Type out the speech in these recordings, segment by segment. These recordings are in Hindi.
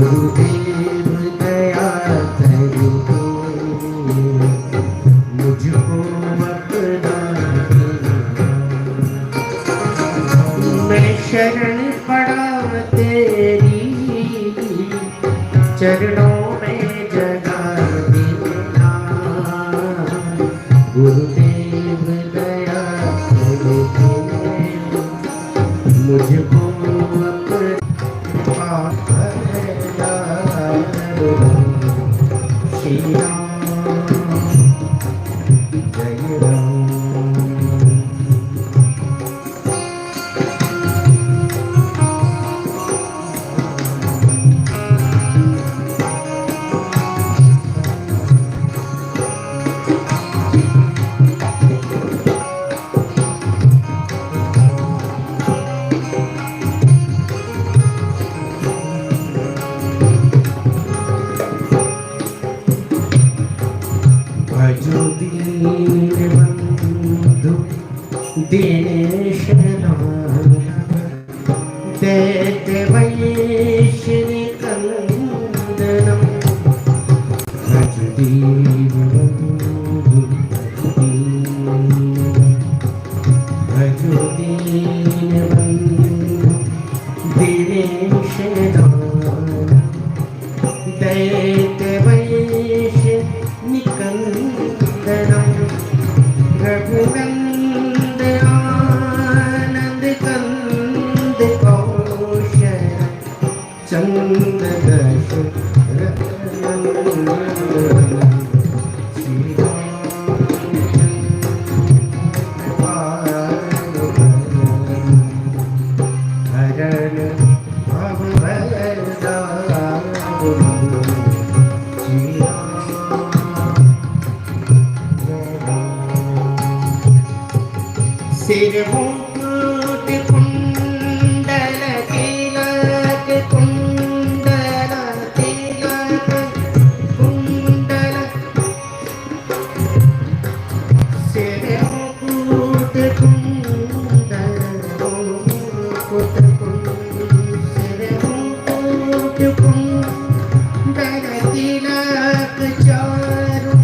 गुरुदेव दया करे मुझको अपना मैं शरण पड़ा तेरी चरणों में जगा देना गुरुदेव दया करे मुझको श्री राम जय राम। भजो दीनबंधु दिनेश दैत्यवैश्यनिकन्दनं भज दीनबंधु भजो दीनबंधु दिनेश दैत्यवैश्यनिकन्दनं रघुनंद आनंद कंद कौशल चंद दशरथ नंदन श्री हरण भव सिर मुकुट कुंडल तिलक कुंडल तिलक कुंडल सिर मुकुट कुंडल मुकुट सिर मुकुट कुंडल तिलक चारु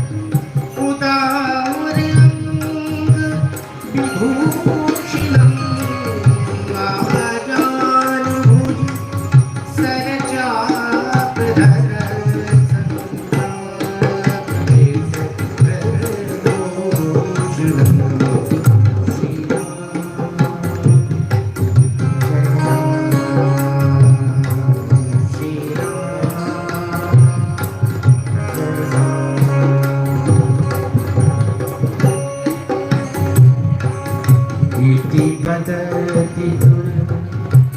उदार अंग विभूषितं आजानुभुज सरचापधर इति पतति तुलसीदास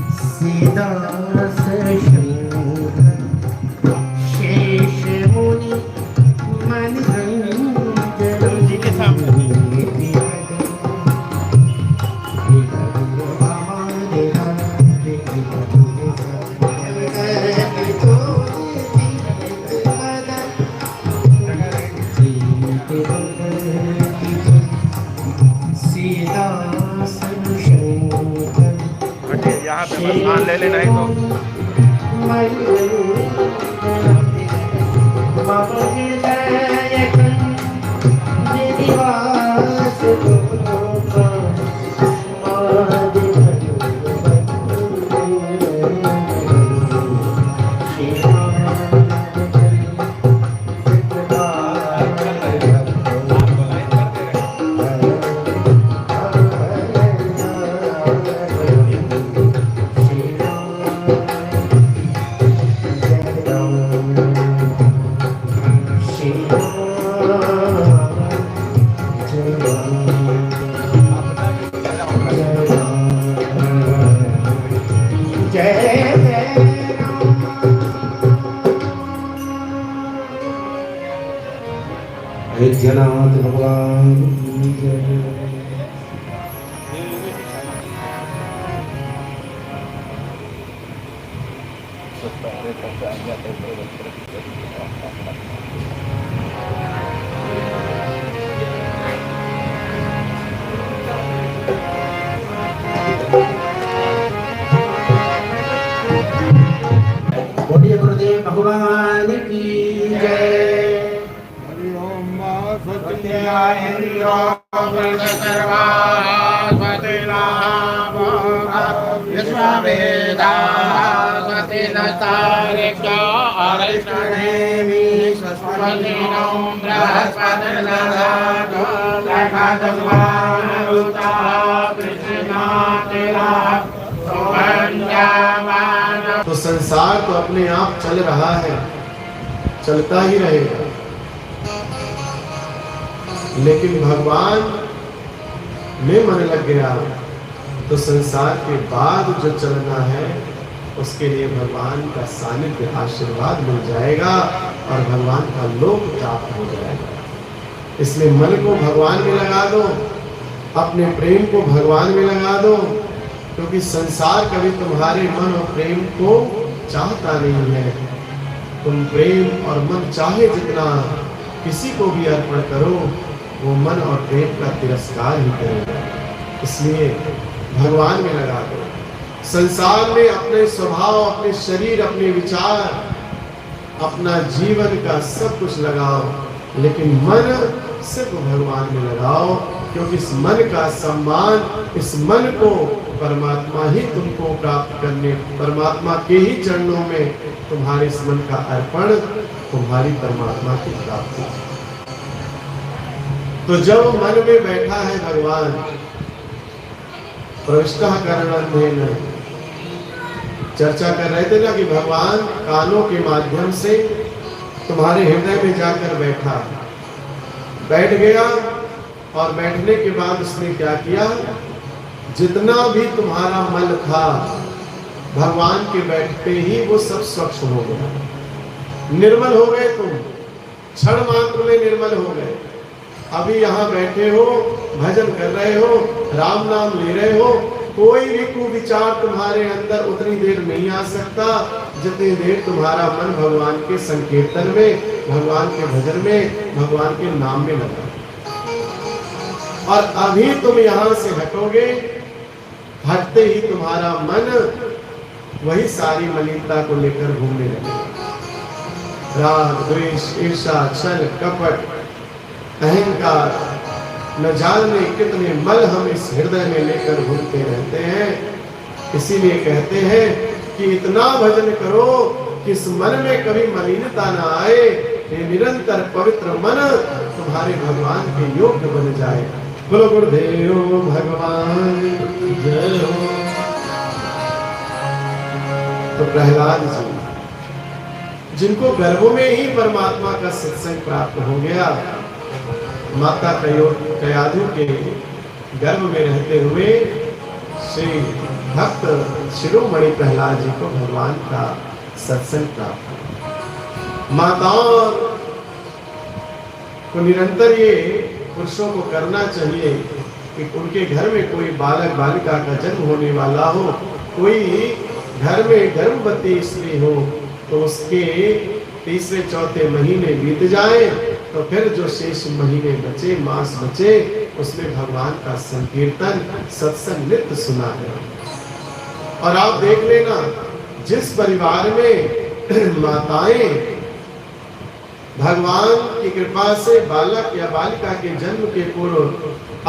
शंकर शेष मुनि मनरंजन जी के सामने यहाँ पे बस मान ले लेना है अयोध्यानाथ भगवान की जय। बोलिए गुरुदेव भगवान की जय। हरि ओम तो संसार तो अपने आप चल रहा है, चलता ही रहेगा, लेकिन भगवान में मन लग गया तो संसार के बाद जो चलना है उसके लिए भगवान का सानिध्य आशीर्वाद मिल जाएगा और भगवान का लोक प्राप्त हो जाएगा। इसलिए मन को भगवान में लगा दो, अपने प्रेम को भगवान में लगा दो, क्योंकि संसार कभी तुम्हारे मन और प्रेम को चाहता नहीं है। तुम प्रेम और मन चाहे जितना किसी को भी अर्पण करो, वो मन और प्रेम का तिरस्कार ही करेगा। इसलिए भगवान में लगा दो। संसार में अपने स्वभाव, अपने शरीर, अपने विचार, अपना जीवन का सब कुछ लगाओ, लेकिन मन सिर्फ भगवान में लगाओ, क्योंकि इस मन का सम्मान, इस मन को परमात्मा ही तुमको प्राप्त करने, परमात्मा के ही चरणों में तुम्हारे इस मन का अर्पण तुम्हारी परमात्मा की प्राप्ति। तो जब मन में बैठा है भगवान, प्रविष्टः कर्णेन, चर्चा कर रहे थे ना कि भगवान कानों के माध्यम से तुम्हारे हृदय में जाकर बैठ गया, और बैठने के बाद उसने क्या किया, जितना भी तुम्हारा मन था भगवान के बैठते ही वो सब स्वच्छ हो गया, निर्मल हो गए। तुम क्षण मात्र में निर्मल हो गए। अभी यहाँ बैठे हो, भजन कर रहे हो, राम नाम ले रहे हो, कोई भी कुविचार तुम्हारे अंदर उतनी देर नहीं आ सकता जितनी देर तुम्हारा मन भगवान के संकीर्तन में, भगवान के भजन में, भगवान के नाम में लगा। और अभी तुम यहाँ से हटोगे, हटते ही तुम्हारा मन वही सारी मलिनता को लेकर घूमने लगेगा। राग, द्वेष, ईर्ष्या, छल, कपट, अहंकार, न जाने कितने मल हम इस हृदय में लेकर घूमते रहते हैं। इसीलिए कहते हैं कि इतना भजन करो कि इस मन में कभी मलिनता न आए, ये निरंतर पवित्र मन तुम्हारे भगवान के योग्य बन जाए। बोलो गुरुदेव भगवान जय हो। तो प्रहलाद जी, जिनको गर्भ में ही परमात्मा का सत्संग प्राप्त हो गया, माता कयाधु के गर्भ में रहते हुए श्री भक्त शिरोमणि प्रहलाद जी को भगवान का सत्संग प्राप्त। माताओं को निरंतर ये पुरुषों को करना चाहिए कि उनके घर में कोई बालक बालिका का जन्म होने वाला हो, कोई घर में गर्भवती स्त्री हो, तो उसके तीसरे चौथे महीने बीत जाए तो फिर जो शेष महीने बचे, मास बचे, उसमें भगवान का संकीर्तन, सत्संग नित्य सुना है। और आप देख लेना, जिस परिवार में माताएं भगवान की कृपा से बालक या बालिका के जन्म के पूर्व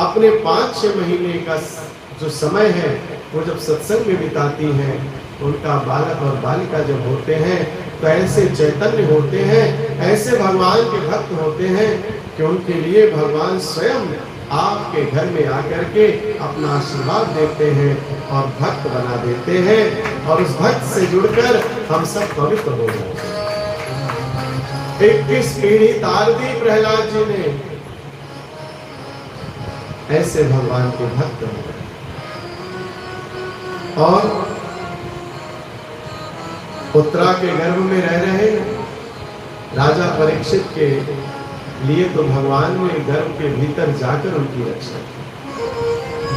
अपने 5-6 महीने का जो समय है वो जब सत्संग में बिताती हैं, उनका बालक और बालिका जब होते हैं तो ऐसे चैतन्य होते हैं, ऐसे भगवान के भक्त होते हैं कि उनके लिए भगवान स्वयं आपके घर में आकर के अपना आशीर्वाद देते हैं और भक्त बना देते हैं, और उस भक्त से जुड़कर हम सब पवित्र हो जाते हैं। 21 पीढ़ी तार दी प्रहलाद जी ने, ऐसे भगवान के भक्त हैं। और उत्तरा के गर्भ में रह रहे राजा परीक्षित के लिए तो भगवान ने गर्भ के भीतर जाकर उनकी रक्षा की।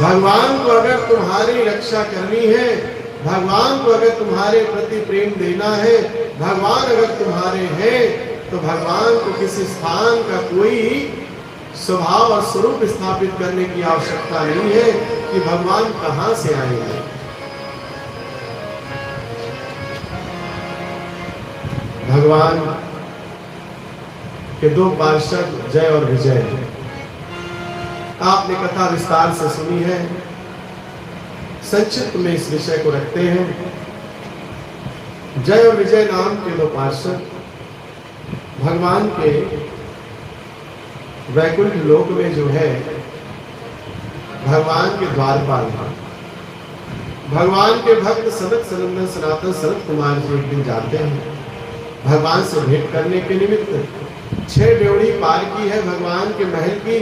भगवान को अगर तुम्हारी रक्षा करनी है, भगवान को अगर तुम्हारे प्रति प्रेम देना है, भगवान अगर तुम्हारे हैं, तो भगवान को किसी स्थान का कोई स्वभाव और स्वरूप स्थापित करने की आवश्यकता नहीं है कि भगवान कहां से आएंगे। भगवान के दो पार्षद जय और विजय, आपने कथा विस्तार से सुनी है। संक्षिप्त में इस विषय को रखते हैं। जय और विजय नाम के दो पार्षद भगवान के वैकुंठ लोक में जो है भगवान के द्वारपाल हैं। भगवान के भक्त सनक सनंदन सनातन सनत कुमार जी एक दिन जाते हैं भगवान से भेंट करने के निमित्त। 6 ड्योढ़ी पार की है भगवान के महल की,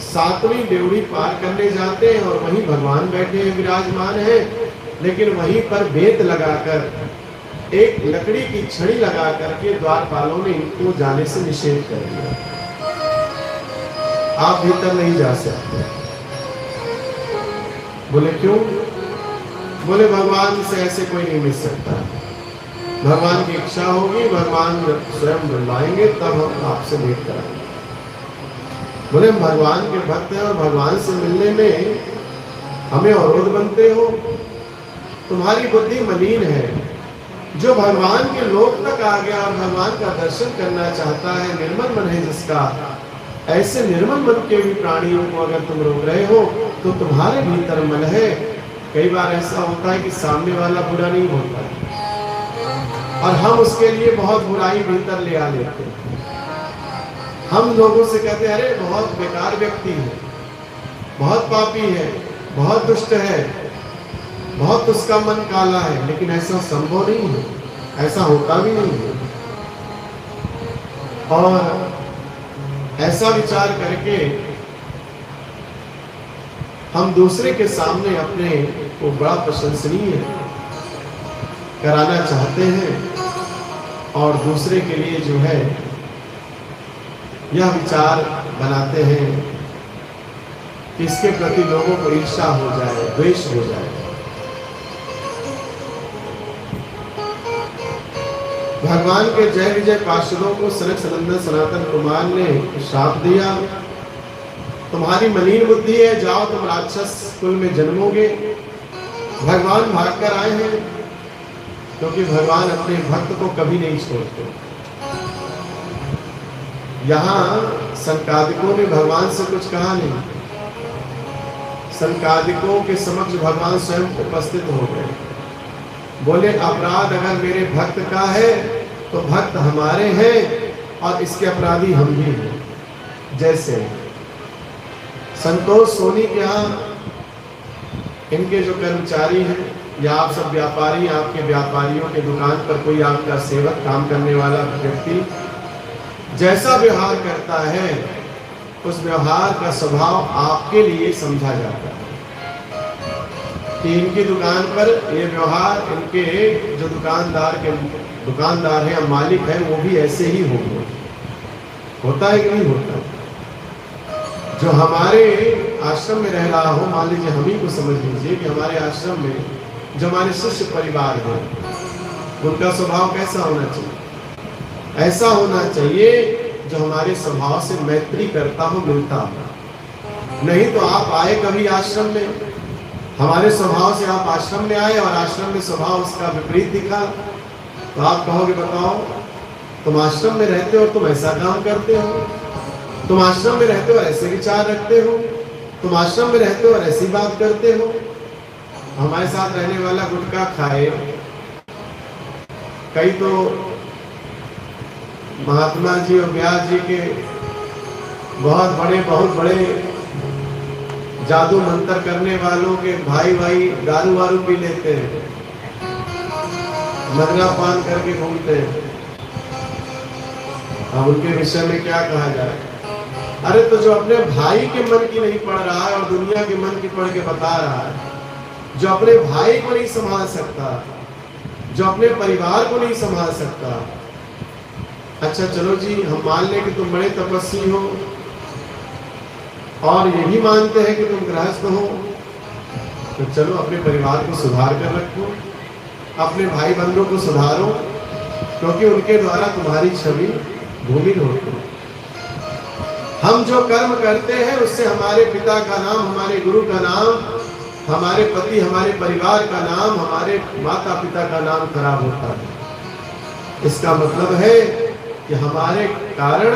7वीं ड्योढ़ी पार करने जाते हैं और वहीं भगवान बैठे हैं, विराजमान हैं। लेकिन वहीं पर बेत लगाकर, एक लकड़ी की छड़ी लगा करके द्वारपालों ने इनको जाने से निषेध कर दिया। आप भीतर नहीं जा सकते। बोले क्यों? बोले भगवान से ऐसे कोई नहीं मिल सकता। भगवान की इच्छा होगी, भगवान स्वयं बुलाएंगे, तब हम आपसे भेंट कराएंगे। बोले भगवान के भक्त हैं और भगवान से मिलने में हमें अवरोध बनते हो। तुम्हारी बुद्धि मलिन है। जो भगवान के लोक तक आ गया और भगवान का दर्शन करना चाहता है, निर्मल मन है जिसका, ऐसे निर्मल मन के भी प्राणियों को अगर तुम रोक रहे हो तो तुम्हारे भीतर मन है। कई बार ऐसा होता है कि सामने वाला बुरा नहीं होता और हम उसके लिए बहुत बुराई भीतर ले आ लेते हैं। हम लोगों से कहते हैं अरे बहुत बेकार व्यक्ति है, बहुत पापी है, बहुत दुष्ट है, बहुत उसका मन काला है। लेकिन ऐसा संभव नहीं है, ऐसा होता भी नहीं है। और ऐसा विचार करके हम दूसरे के सामने अपने को बड़ा प्रशंसनीय कराना चाहते हैं और दूसरे के लिए जो है यह विचार बनाते हैं कि इसके प्रति लोगों को ईर्ष्या हो जाए, द्वेष हो जाए। भगवान के जय विजय पार्षदों को सनक सनंदन सनातन कुमार ने श्राप दिया, तुम्हारी मलिन बुद्धि है, जाओ तुम राक्षस कुल में जन्मोगे। भगवान भागकर आए हैं क्योंकि भगवान अपने भक्त को कभी नहीं छोड़ते। यहाँ संकादिकों ने भगवान से कुछ कहा नहीं। संकादिकों के समक्ष भगवान स्वयं उपस्थित हो गए। बोले अपराध अगर मेरे भक्त का है तो भक्त हमारे हैं और इसके अपराधी हम भी हैं। जैसे संतोष सोनी के यहाँ इनके जो कर्मचारी हैं या आप सब व्यापारी, आपके व्यापारियों के दुकान पर कोई आपका सेवक, काम करने वाला व्यक्ति जैसा व्यवहार करता है उस व्यवहार का स्वभाव आपके लिए समझा जाता है कि इनकी दुकान पर ये व्यवहार, इनके जो दुकानदार है या मालिक है वो भी ऐसे ही होंगे। होता है कि नहीं होता? जो हमारे आश्रम में रह रहा हो, मान लीजिए हम ही को समझ लीजिए कि हमारे आश्रम में जो हमारे शिष्य परिवार है उनका स्वभाव कैसा होना चाहिए? ऐसा होना चाहिए जो हमारे स्वभाव से मैत्री करता हो, मिलता हो। नहीं तो आप आए कभी आश्रम में, हमारे स्वभाव से आप आश्रम में आए और आश्रम में स्वभाव उसका विपरीत दिखा, तो आप कहोगे बताओ तुम आश्रम में रहते हो और तुम ऐसा काम करते हो, तुम आश्रम में रहते हो और ऐसे विचार रखते हो, तुम आश्रम में रहते हो और ऐसी बात करते हो। हमारे साथ रहने वाला गुटखा खाए, कई तो महात्मा जी और व्यास जी के बहुत बड़े जादू मंत्र करने वालों के भाई दारू वारू पी लेते हैं, मदरा पान करके घूमते हैं। अब उनके विषय में क्या कहा जाए? अरे तो जो अपने भाई के मन की नहीं पढ़ रहा है और दुनिया के मन की पढ़ के बता रहा है, जो अपने भाई को नहीं संभाल सकता, जो अपने परिवार को नहीं संभाल सकता। अच्छा चलो जी, हम मान लें कि तुम बड़े तपस्वी हो और ये भी मानते हैं कि तुम गृहस्थ हो, तो चलो अपने परिवार को सुधार कर रखो, अपने भाई बंधुओं को सुधारो, क्योंकि उनके द्वारा तुम्हारी छवि धूमिल होती है। हम जो कर्म करते हैं उससे हमारे पिता का नाम, हमारे गुरु का नाम, हमारे पति, हमारे परिवार का नाम, हमारे माता पिता का नाम खराब होता है। इसका मतलब है कि हमारे कारण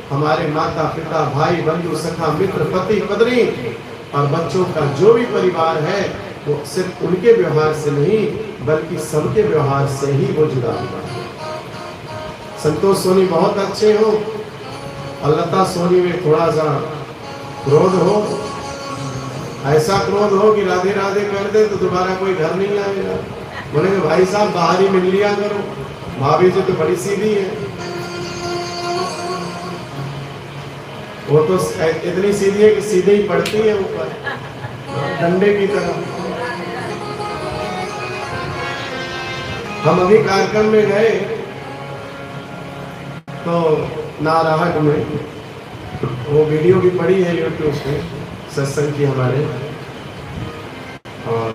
हमारे माता पिता भाई बंधु सखा मित्र पति पत्नी और बच्चों का जो भी परिवार है वो सिर्फ उनके व्यवहार से नहीं बल्कि सबके व्यवहार से ही वो जुड़ा हुआ है। संतोष सोनी बहुत अच्छे हो और लता सोनी में थोड़ा सा क्रोध हो, ऐसा क्रोध हो कि राधे राधे कर दे तो दोबारा कोई घर नहीं आएगा। बोले भाई साहब बाहर ही मिल लिया करो, भाभी जी तो बड़ी सीधी है। वो तो इतनी सीधी है कि सीधे ही पड़ती है ऊपर डंडे की तरह। हम अभी कार्यक्रम में गए तो नारायण में वो वीडियो भी पड़ी है यूट्यूब पे सत्संग की हमारे, और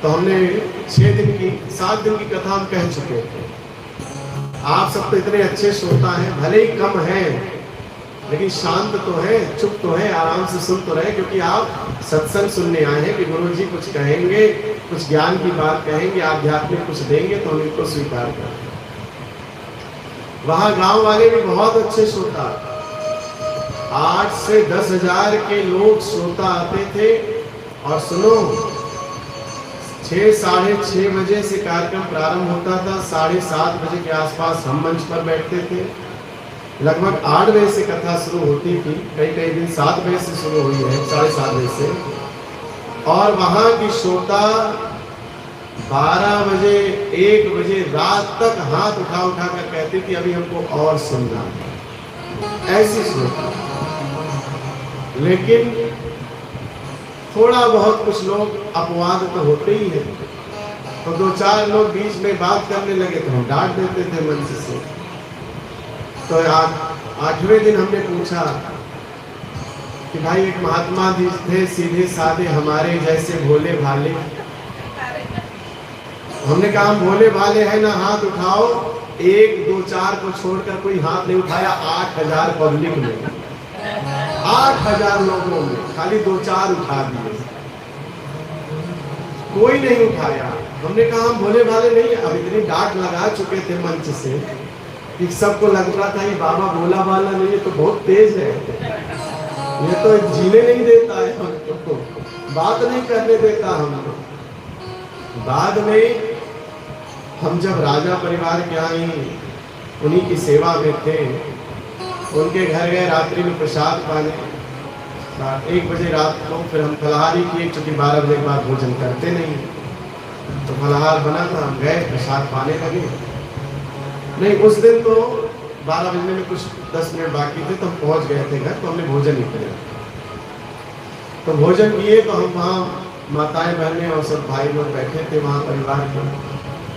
तो हमने 6 दिन की 7 दिन की कथा हम कह चुके थे। आप सब तो इतने अच्छे श्रोता हैं, भले ही कम हैं लेकिन शांत तो है, चुप तो है, आराम से सुन तो रहे, क्योंकि आप सत्संग सुनने आए हैं कि गुरु जी कुछ कहेंगे, कुछ ज्ञान की बात कहेंगे, आध्यात्मिक कुछ देंगे तो हम इनको स्वीकार करें। वहां गांव वाले भी बहुत अच्छे श्रोता, 8 से 10 हजार के लोग श्रोता आते थे। और सुनो 6 साढ़े 6 बजे से कार्यक्रम प्रारंभ होता था, 7:30 बजे के आसपास हम मंच पर बैठते थे। लगभग 8 बजे से कथा शुरू होती थी, कई दिन 7 बजे से शुरू हुई है, 7:30 बजे से। और वहां की श्रोता 12 बजे 1 बजे रात तक हाथ उठा उठा कर कहती थी अभी हमको और सुनना है, ऐसी श्रोता। लेकिन थोड़ा बहुत कुछ लोग अपवाद तो होते ही है, तो 2-4 लोग बीच में बात करने लगे तो हम डांट देते थे मंच से। तो 8वें दिन हमने पूछा कि भाई एक महात्मा जी थे सीधे साधे हमारे जैसे भोले भाले, हमने कहा हम भोले भाले हैं ना, हाथ उठाओ। 1 2 4 को छोड़कर कोई हाथ नहीं उठाया। 8000 पब्लिक में, 8000 लोगों में खाली 2-4 उठा दिए, कोई नहीं उठाया। हमने कहा हम भोले भाले नहीं। अब इतनी डांट लगा चुके थे मंच से कि सबको लग रहा था ये बाबा भोला भाला नहीं, ये तो बहुत तेज है, ये तो जीने नहीं देता है हमको, बात नहीं करने देता हमको। बाद में हम जब राजा परिवार के यहाँ ही उन्हीं की सेवा में थे, उनके घर गए रात्रि में प्रसाद पाने, 1 बजे रात को। फिर हम फलाहारी किए, क्योंकि 12 बजे के बाद भोजन करते नहीं, तो फलाहार बना था, हम गए प्रसाद पाने लगे। नहीं, उस दिन तो 12 बजने में कुछ 10 मिनट बाकी थे, तो हम पहुंच गए थे घर, तो हमने भोजन ही किया। तो भोजन किए तो हम वहाँ माताएं बहनें और सब भाई लोग बैठे थे वहाँ परिवार के।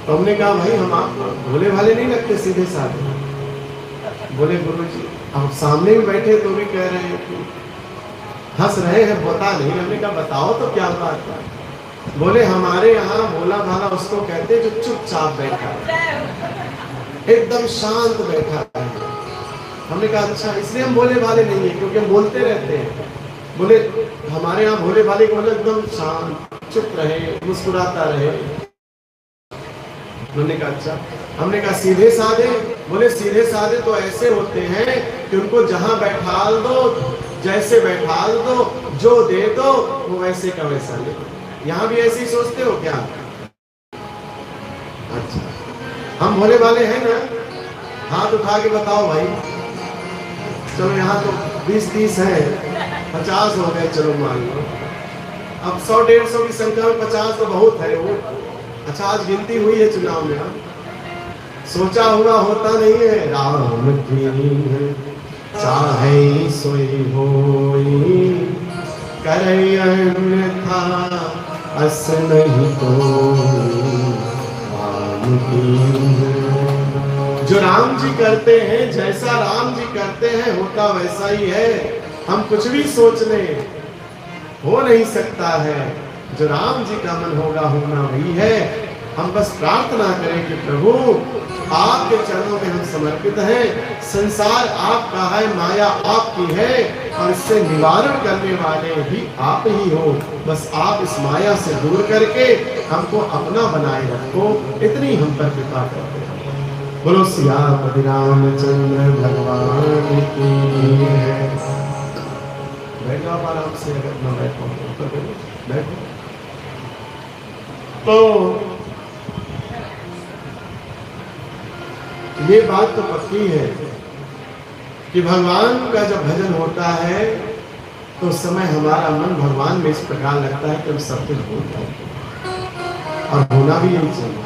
तो हमने कहा भाई हम आपको भोले भाले नहीं लगते, सीधे साधे। बोले गुरु जी, अब सामने भी बैठे तो भी कह रहे हैं कि हंस रहे हैं, बता नहीं। हमने कहा बताओ तो क्या बात है। बोले हमारे यहाँ भोला भाला उसको कहते जो चुपचाप बैठा है, एकदम शांत बैठा है। हमने कहा अच्छा, इसलिए हम भोले भाले नहीं है क्योंकि हम बोलते रहते हैं। बोले हमारे यहाँ भोले भाले को मतलब एकदम शांत, चुप रहे, मुस्कुराता रहे। हमने कहा अच्छा। हमने कहा सीधे साधे। बोले सीधे साधे तो ऐसे होते हैं कि उनको जहां बैठाल दो, जैसे बैठाल दो, जो दे दो वो वैसे का वैसा ले। यहाँ भी ऐसे ही सोचते हो क्या? अच्छा, हम भोले भाले हैं ना? हाथ उठा के बताओ भाई। चलो यहाँ तो 20-30 है, 50 हो गए, चलो मान लो। अब 100-150 की संख्या में 50 तो बहुत है वो। अच्छा, आज गिनती हुई है चुनाव में, सोचा हुआ होता नहीं है। राम की चाहे सोई होई, करे अन्यथा अस नहीं कोई। राम की जो राम जी करते हैं, जैसा राम जी करते हैं होता वैसा ही है। हम कुछ भी सोच लें, हो नहीं सकता है। जो राम जी का मन होगा होना वही है। हम बस प्रार्थना करें कि प्रभु आपके चरणों में हम समर्पित हैं। संसार आपका है, माया आपकी है और इससे निवारण करने वाले भी आप ही हो। बस आप इस माया से दूर करके हमको अपना बनाए रखो, इतनी हम पर कृपा करते हैं। बोलो सियापति रामचंद्र भगवान की है। बैठ जाओ आराम से, अगर ना बैठो तो बैठो। तो ये बात तो पक्की है कि भगवान का जब भजन होता है तो उस समय हमारा मन भगवान में इस प्रकार लगता है कि हम सब कुछ भूल जाते, और होना भी यही चाहिए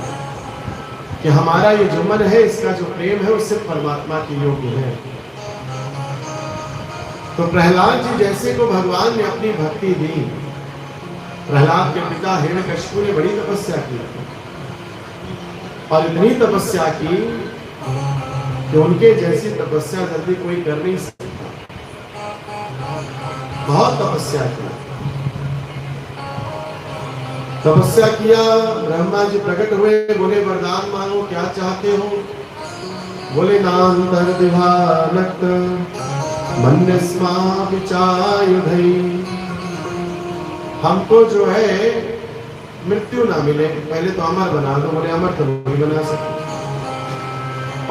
कि हमारा ये जो मन है, इसका जो प्रेम है, उससे परमात्मा के योग्य है। तो प्रहलाद जी जैसे को भगवान ने अपनी भक्ति दी। प्रहलाद के पिता हिरण्यकशिपु ने बड़ी तपस्या की और इतनी तपस्या की कि उनके जैसी तपस्या जल्दी कोई कर नहीं सकता। बहुत तपस्या की, तपस्या किया। ब्रह्मा जी प्रकट हुए, बोले वरदान मांगो, क्या चाहते हो? बोले नान्तर दिवानक्त मन्यस्मा विचायुधै, हमको जो है मृत्यु ना मिले, पहले तो अमर बना दो। बोले अमर तो नहीं बना सकते,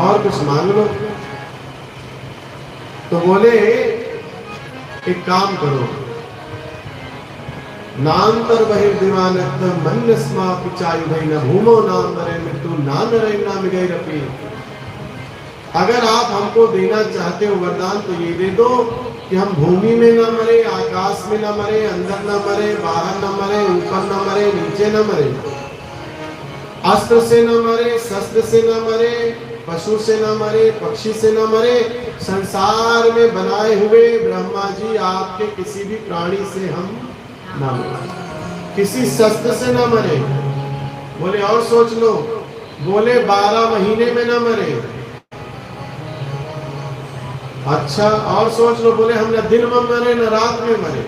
और कुछ मांग लो। तो बोले एक काम करो, नान्तर बहिर्दिवानक्त मन्यस्मा पिचायुधै न भूमो नान्तरे मृत्यु नानरैनामिगैरपि। अगर आप हमको देना चाहते हो वरदान तो ये दे दो कि हम भूमि में न मरे, आकाश में न मरे, अंदर न मरे, बाहर न मरे, ऊपर न मरे, नीचे न मरे, अस्त्र से न मरे, शस्त्र से न मरे, पशु से न मरे, पक्षी से न मरे, संसार में बनाए हुए ब्रह्मा जी आपके किसी भी प्राणी से हम न मरे, किसी शस्त्र से न मरे। बोले और सोच लो। बोले 12 महीने में न मरे। अच्छा और सोच लो। बोले हम न दिन में मरे न रात में मरे।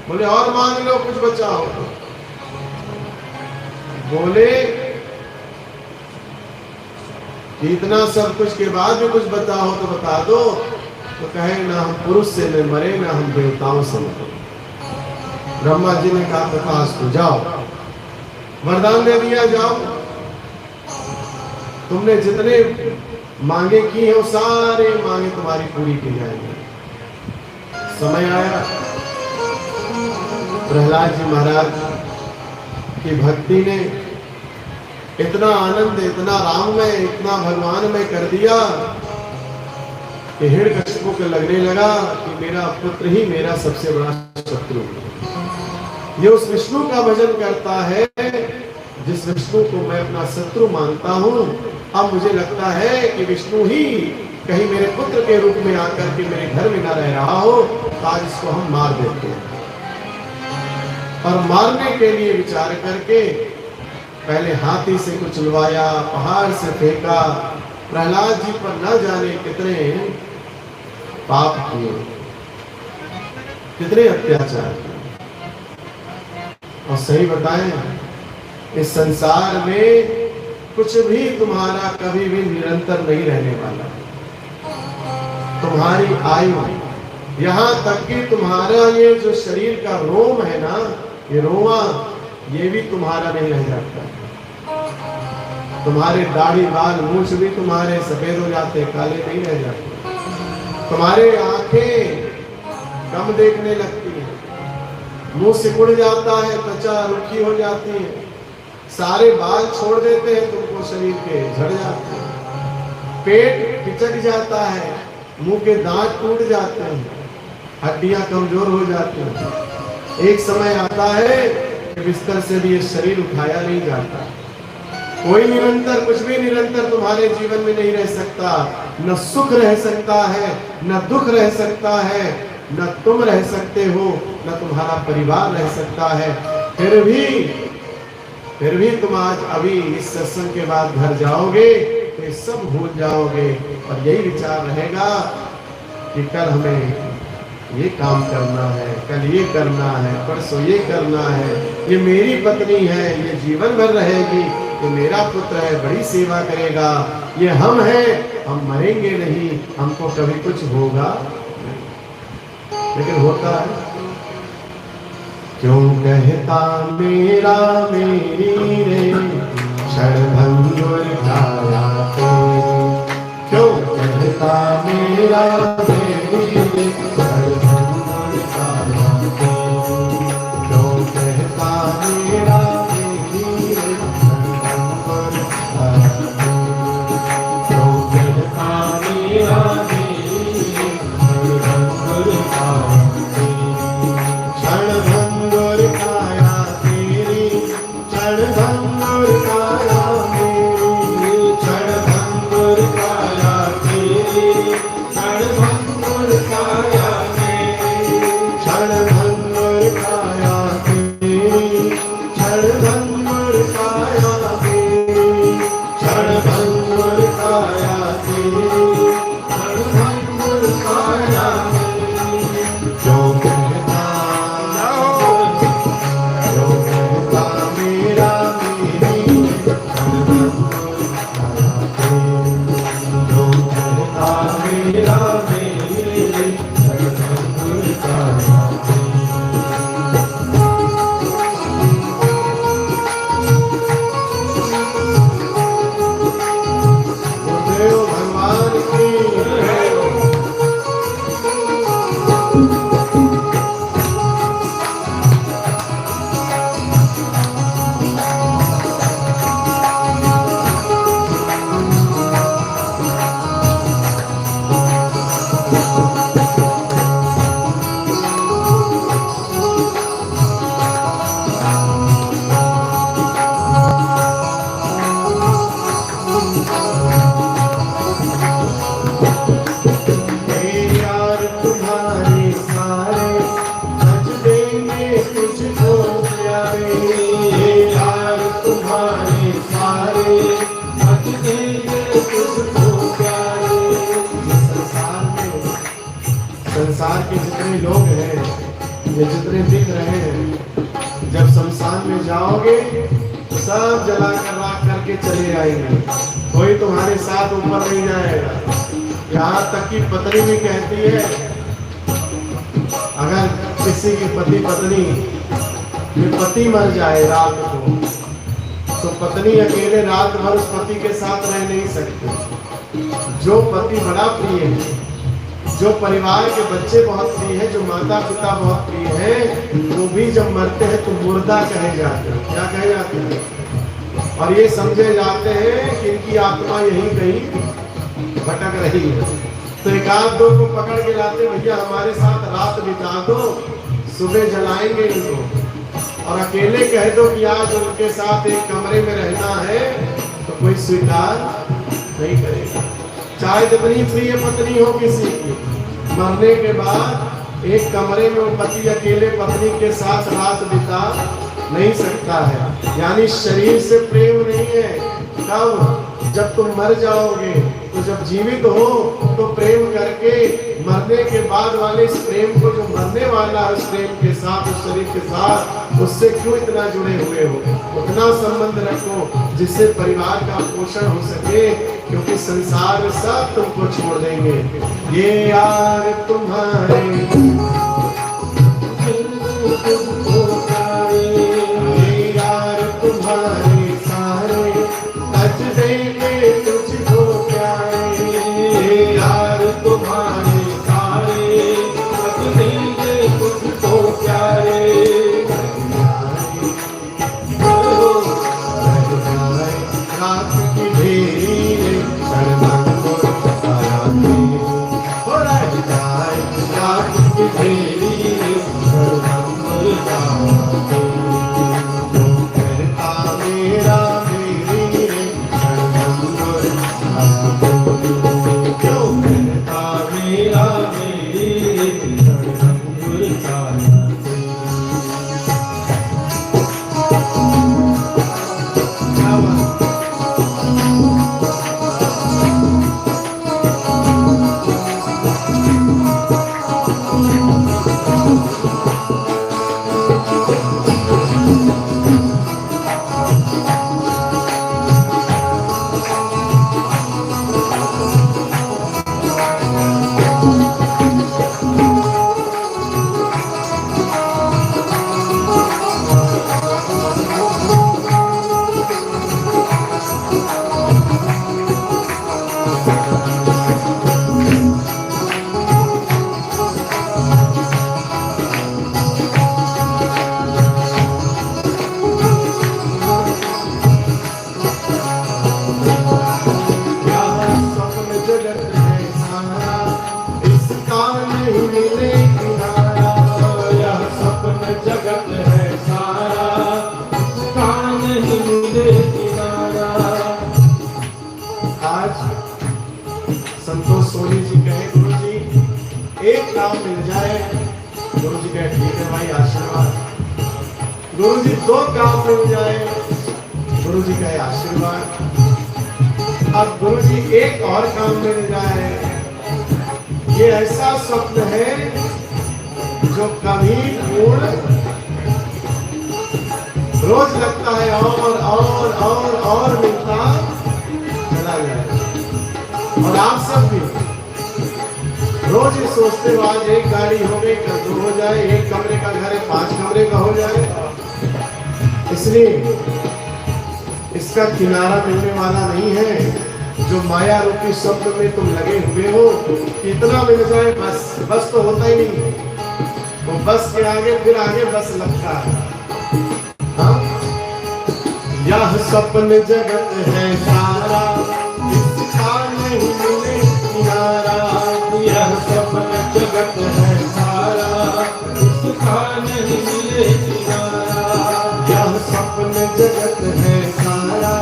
बोले और मांग लो, कुछ बचा हो। बोले कि इतना सब कुछ के बाद भी कुछ बता हो तो बता दो। तो कहे ना हम पुरुष से न मरे, ना हम देवताओं से मरे। ब्रह्मा जी ने कहा तथास्तु, जाओ, वरदान दे दिया, जाओ। तुमने जितने मांगे की है वो सारे मांगे तुम्हारी पूरी की जाएंगी। समय आया, प्रहलाद जी महाराज की भक्ति ने इतना आनंद, इतना राममय, इतना भगवानमय कर दिया कि हिरण्यकशिपु को लगने लगा कि मेरा पुत्र ही मेरा सबसे बड़ा शत्रु है। ये उस विष्णु का भजन करता है जिस विष्णु को मैं अपना शत्रु मानता हूँ। अब मुझे लगता है कि विष्णु ही कहीं मेरे पुत्र के रूप में आकर के मेरे घर में न रह रहा हो, तो आज इसको हम मार देते हैं। और मारने के लिए विचार करके पहले हाथी से कुचलवाया, पहाड़ से फेंका। प्रहलाद जी पर न जाने कितने पाप किए, कितने अत्याचार किए। और सही बताएं, इस संसार में कुछ भी तुम्हारा कभी भी निरंतर नहीं रहने वाला। तुम्हारी आयु, यहाँ तक कि तुम्हारा ये जो शरीर का रोम है ना, ये रोमा, ये भी तुम्हारा नहीं रह जाता। तुम्हारे दाढ़ी बाल मूछ भी तुम्हारे सफेद हो जाते, काले नहीं रह जाते। तुम्हारे आंखें कम देखने लगती हैं, मुंह सिकुड़ जाता है, त्वचा रुखी हो जाती है, सारे बाल छोड़ देते हैं तुमको, शरीर के झड़ जाते हैं, पेट पिचक जाता है, मुंह के दांत टूट जाते हैं, हड्डियां कमजोर हो जाती हैं। एक समय आता है कि बिस्तर से भी ये शरीर उठाया नहीं जाता। कोई निरंतर, कुछ भी निरंतर तुम्हारे जीवन में नहीं रह सकता। न सुख रह सकता है, न दुख रह सकता है, न तुम रह सकते हो, न तुम्हारा परिवार रह सकता है। फिर भी तुम आज अभी इस सत्संग के बाद घर जाओगे तो ये सब भूल जाओगे और यही विचार रहेगा कि कल हमें ये काम करना है, कल ये करना है, परसों ये करना है, ये मेरी पत्नी है, ये जीवन भर रहेगी, ये मेरा पुत्र है, बड़ी सेवा करेगा, ये हम हैं, हम मरेंगे नहीं, हमको कभी कुछ होगा नहीं। लेकिन होता है। क्यों कहता मेरा मेरी रे क्षणभंगुर काया को, क्यों कहता मेरा मेरी रे क्षणभंगुर काया को, क्यों कहता मेरा मेरी रे क्षणभंगुर काया को, क्यों कहता मेरा मेरी रे क्षणभंगुर काया को, क्षणभंगुर काया तेरी, क्षणभंगुर काया मेरी, क्षणभंगुर काया तेरी, क्षणभंगुर काया मेरी, क्षणभंगुर काया तेरी, क्षणभंगुर काया मेरी, क्षणभंगुर काया तेरी, क्षणभंगुर काया मेरी। जो कहता मेरा मेरी क्षणभंगुर काया तेरी, जो कहता मेरा मेरी क्षणभंगुर काया तेरी। गुरुदेव भगवान की जय। यार तुम्हारे सारे सच देंगे तुझको प्यारे, यार तुम्हारे सारे सच देंगे तुझको प्यारे। संसार के जितने लोग हैं, ये जितने दिख रहे हैं, जब शमशान में जाओगे तो सब जला कर राख करके चले आएंगे, कोई तुम्हारे साथ ऊपर नहीं जाएगा। यहाँ तक की पत्नी भी कहती है, अगर किसी की पति पत्नी में पति मर जाए रात को, तो पत्नी अकेले रात भर उस पति के साथ रह नहीं सकती। जो पति बड़ा प्रिय है, जो परिवार के बच्चे बहुत प्रिय है, जो माता पिता बहुत प्रिय है, वो भी जब मरते हैं तो मुर्दा कहे जाते हैं। क्या कहे जाते हैं? और ये समझे जाते हैं कि इनकी आत्मा यहीं कहीं भटक रही है। तो एक आध दो को पकड़ के लाते, भैया हमारे साथ रात बिता दो, सुबह जलाएंगे इनको। और अकेले कह दो कि आज उनके साथ एक कमरे में रहना है, तो कोई स्वीकार नहीं करेगा। चाहे जितनी प्रिय पत्नी हो किसी की, मरने के बाद एक कमरे में वो पति अकेले पत्नी के साथ रात बिता नहीं सकता है। यानी शरीर से प्रेम नहीं है। कब? जब तुम मर जाओगे। तो जब जीवित हो तो प्रेम करके, मरने के बाद वाले इस प्रेम को, जो मरने वाला है उस प्रेम के साथ, उस शरीर के साथ, उससे क्यों इतना जुड़े हुए हो? उतना संबंध रखो जिससे परिवार का पोषण हो सके, क्योंकि संसार में सब तुमको छोड़ देंगे। ये यार तुम्हारे, ये यार तुम्हारे सारे सच देंगे तुझको प्यारे, ये यार तुम्हारे सारे सच देंगे तुझको प्यारे। रात की ढेरी क्षणभंगुर काया तेरी, रात की ढेरी क्षणभंगुर काया तेरी। जो कहता मेरा मेरी रे क्षणभंगुर एक काम मिल जाए। गुरु जी कहे ठीक है भाई आशीर्वाद। गुरु जी दो काम मिल जाए। गुरु जी कहे आशीर्वाद। अब गुरु जी एक और काम मिल जाए। ये ऐसा स्वप्न है जो कभी पूर्ण रोज लगता है और मिलता चला जाए। और आप सब भी रोज ये सोचते हो आज एक गाड़ी हो गई कल दो हो जाए, एक कमरे का घर है 5 कमरे का हो जाए। इसलिए इसका किनारा मिलने वाला नहीं है। जो माया रूपी शब्द में तुम लगे हुए हो कितना मिल जाए बस तो होता ही नहीं है। वो बस के आगे फिर आगे बस लगता है। हाँ? यह सपन जगत है सारा, इसका नहीं मिले किनारा। यह सपन जगत है सारा, इसका नहीं मिले किनारा। यह सपन जगत है सारा,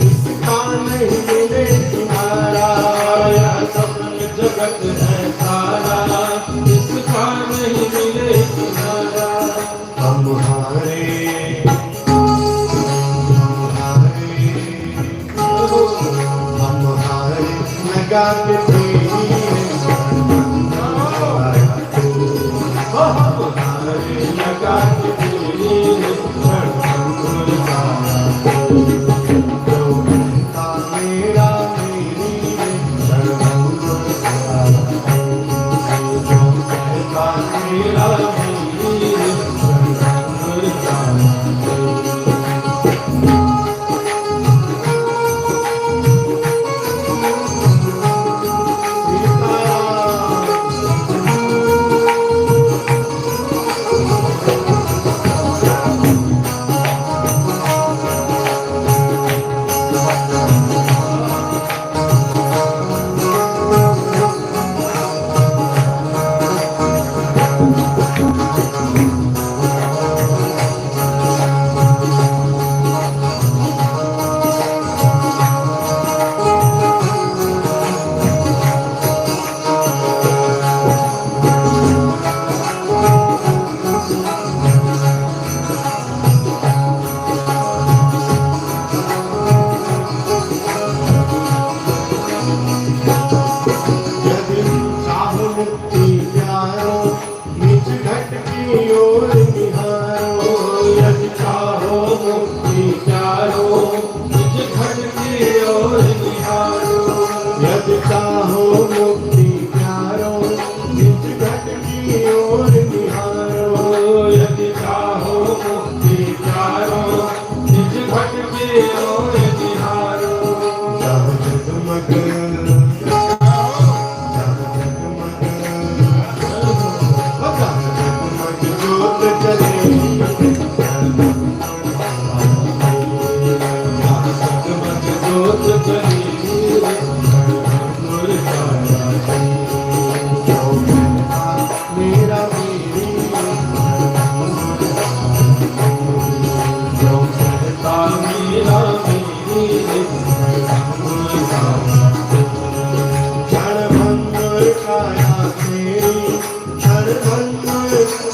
इसका नहीं मिले किनारा। यह सपन जगत है सारा, इसका नहीं मिले किनारा। हमारे लगा के लगा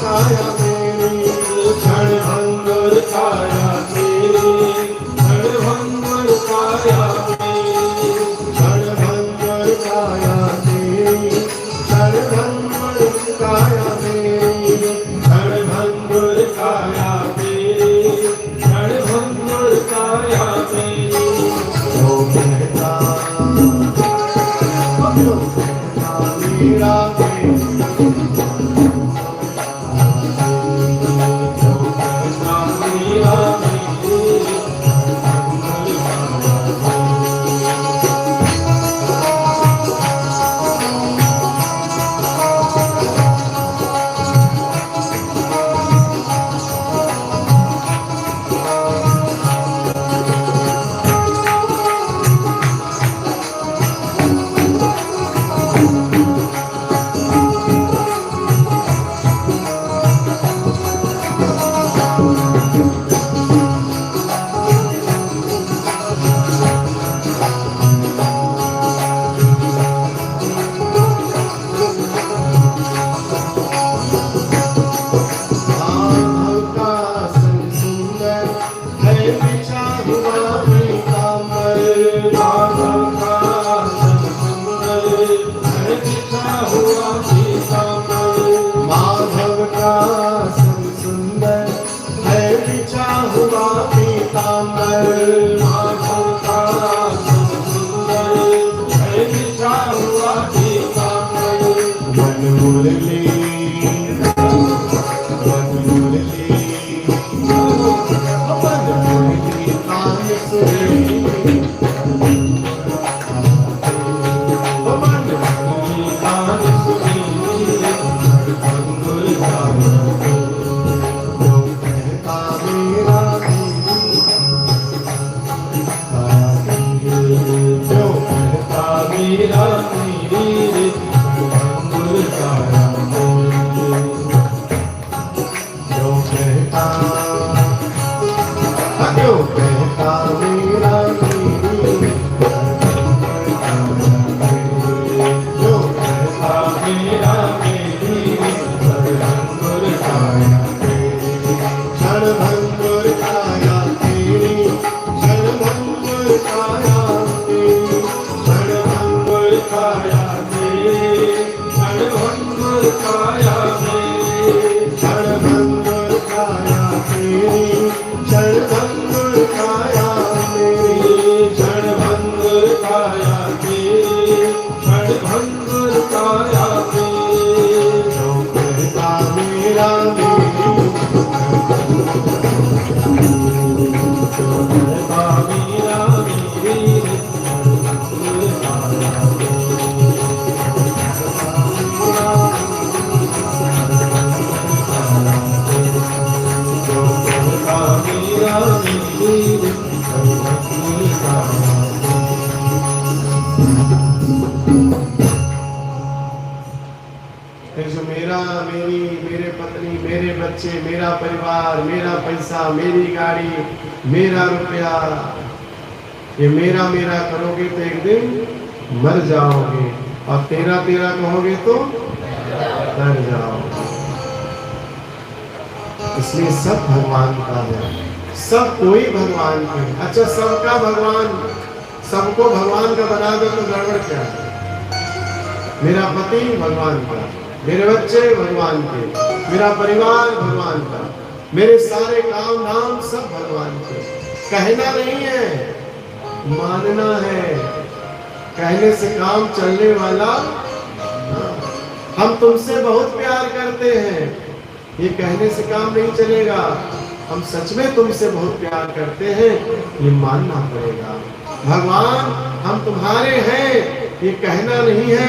छाया काया मेरी क्षणभंगुर काया तेरी, क्षणभंगुर काया मेरी, क्षणभंगुर काया तेरी क्षणभंगुर काया मेरी जो करता मेरा मेरी, करता मेरा मेरी क्षणभंगुर काया जो करता मेरा मेरी क्षणभंगुर काया फिर जो मेरा मेरी, मेरे पत्नी, मेरे बच्चे, मेरा परिवार, मेरा पैसा, मेरी गाड़ी, मेरा रुपया, ये मेरा मेरा करोगे तो एक दिन मर जाओगे, और तेरा तेरा कहोगे तो डर जाओगे। इसलिए सब भगवान का है, सब कोई भगवान का है। अच्छा, सबका भगवान, सबको भगवान का बना दो तो गड़बड़ क्या है? मेरा पति भगवान का, मेरे बच्चे भगवान के, मेरा परिवार भगवान का, मेरे सारे काम धाम सब भगवान के। कहना नहीं है, मानना है। कहने से काम चलने वाला, हम तुमसे बहुत प्यार करते हैं, ये कहने से काम नहीं चलेगा। हम सच में तुमसे बहुत प्यार करते हैं, ये मानना पड़ेगा। भगवान हम तुम्हारे हैं, ये कहना नहीं है,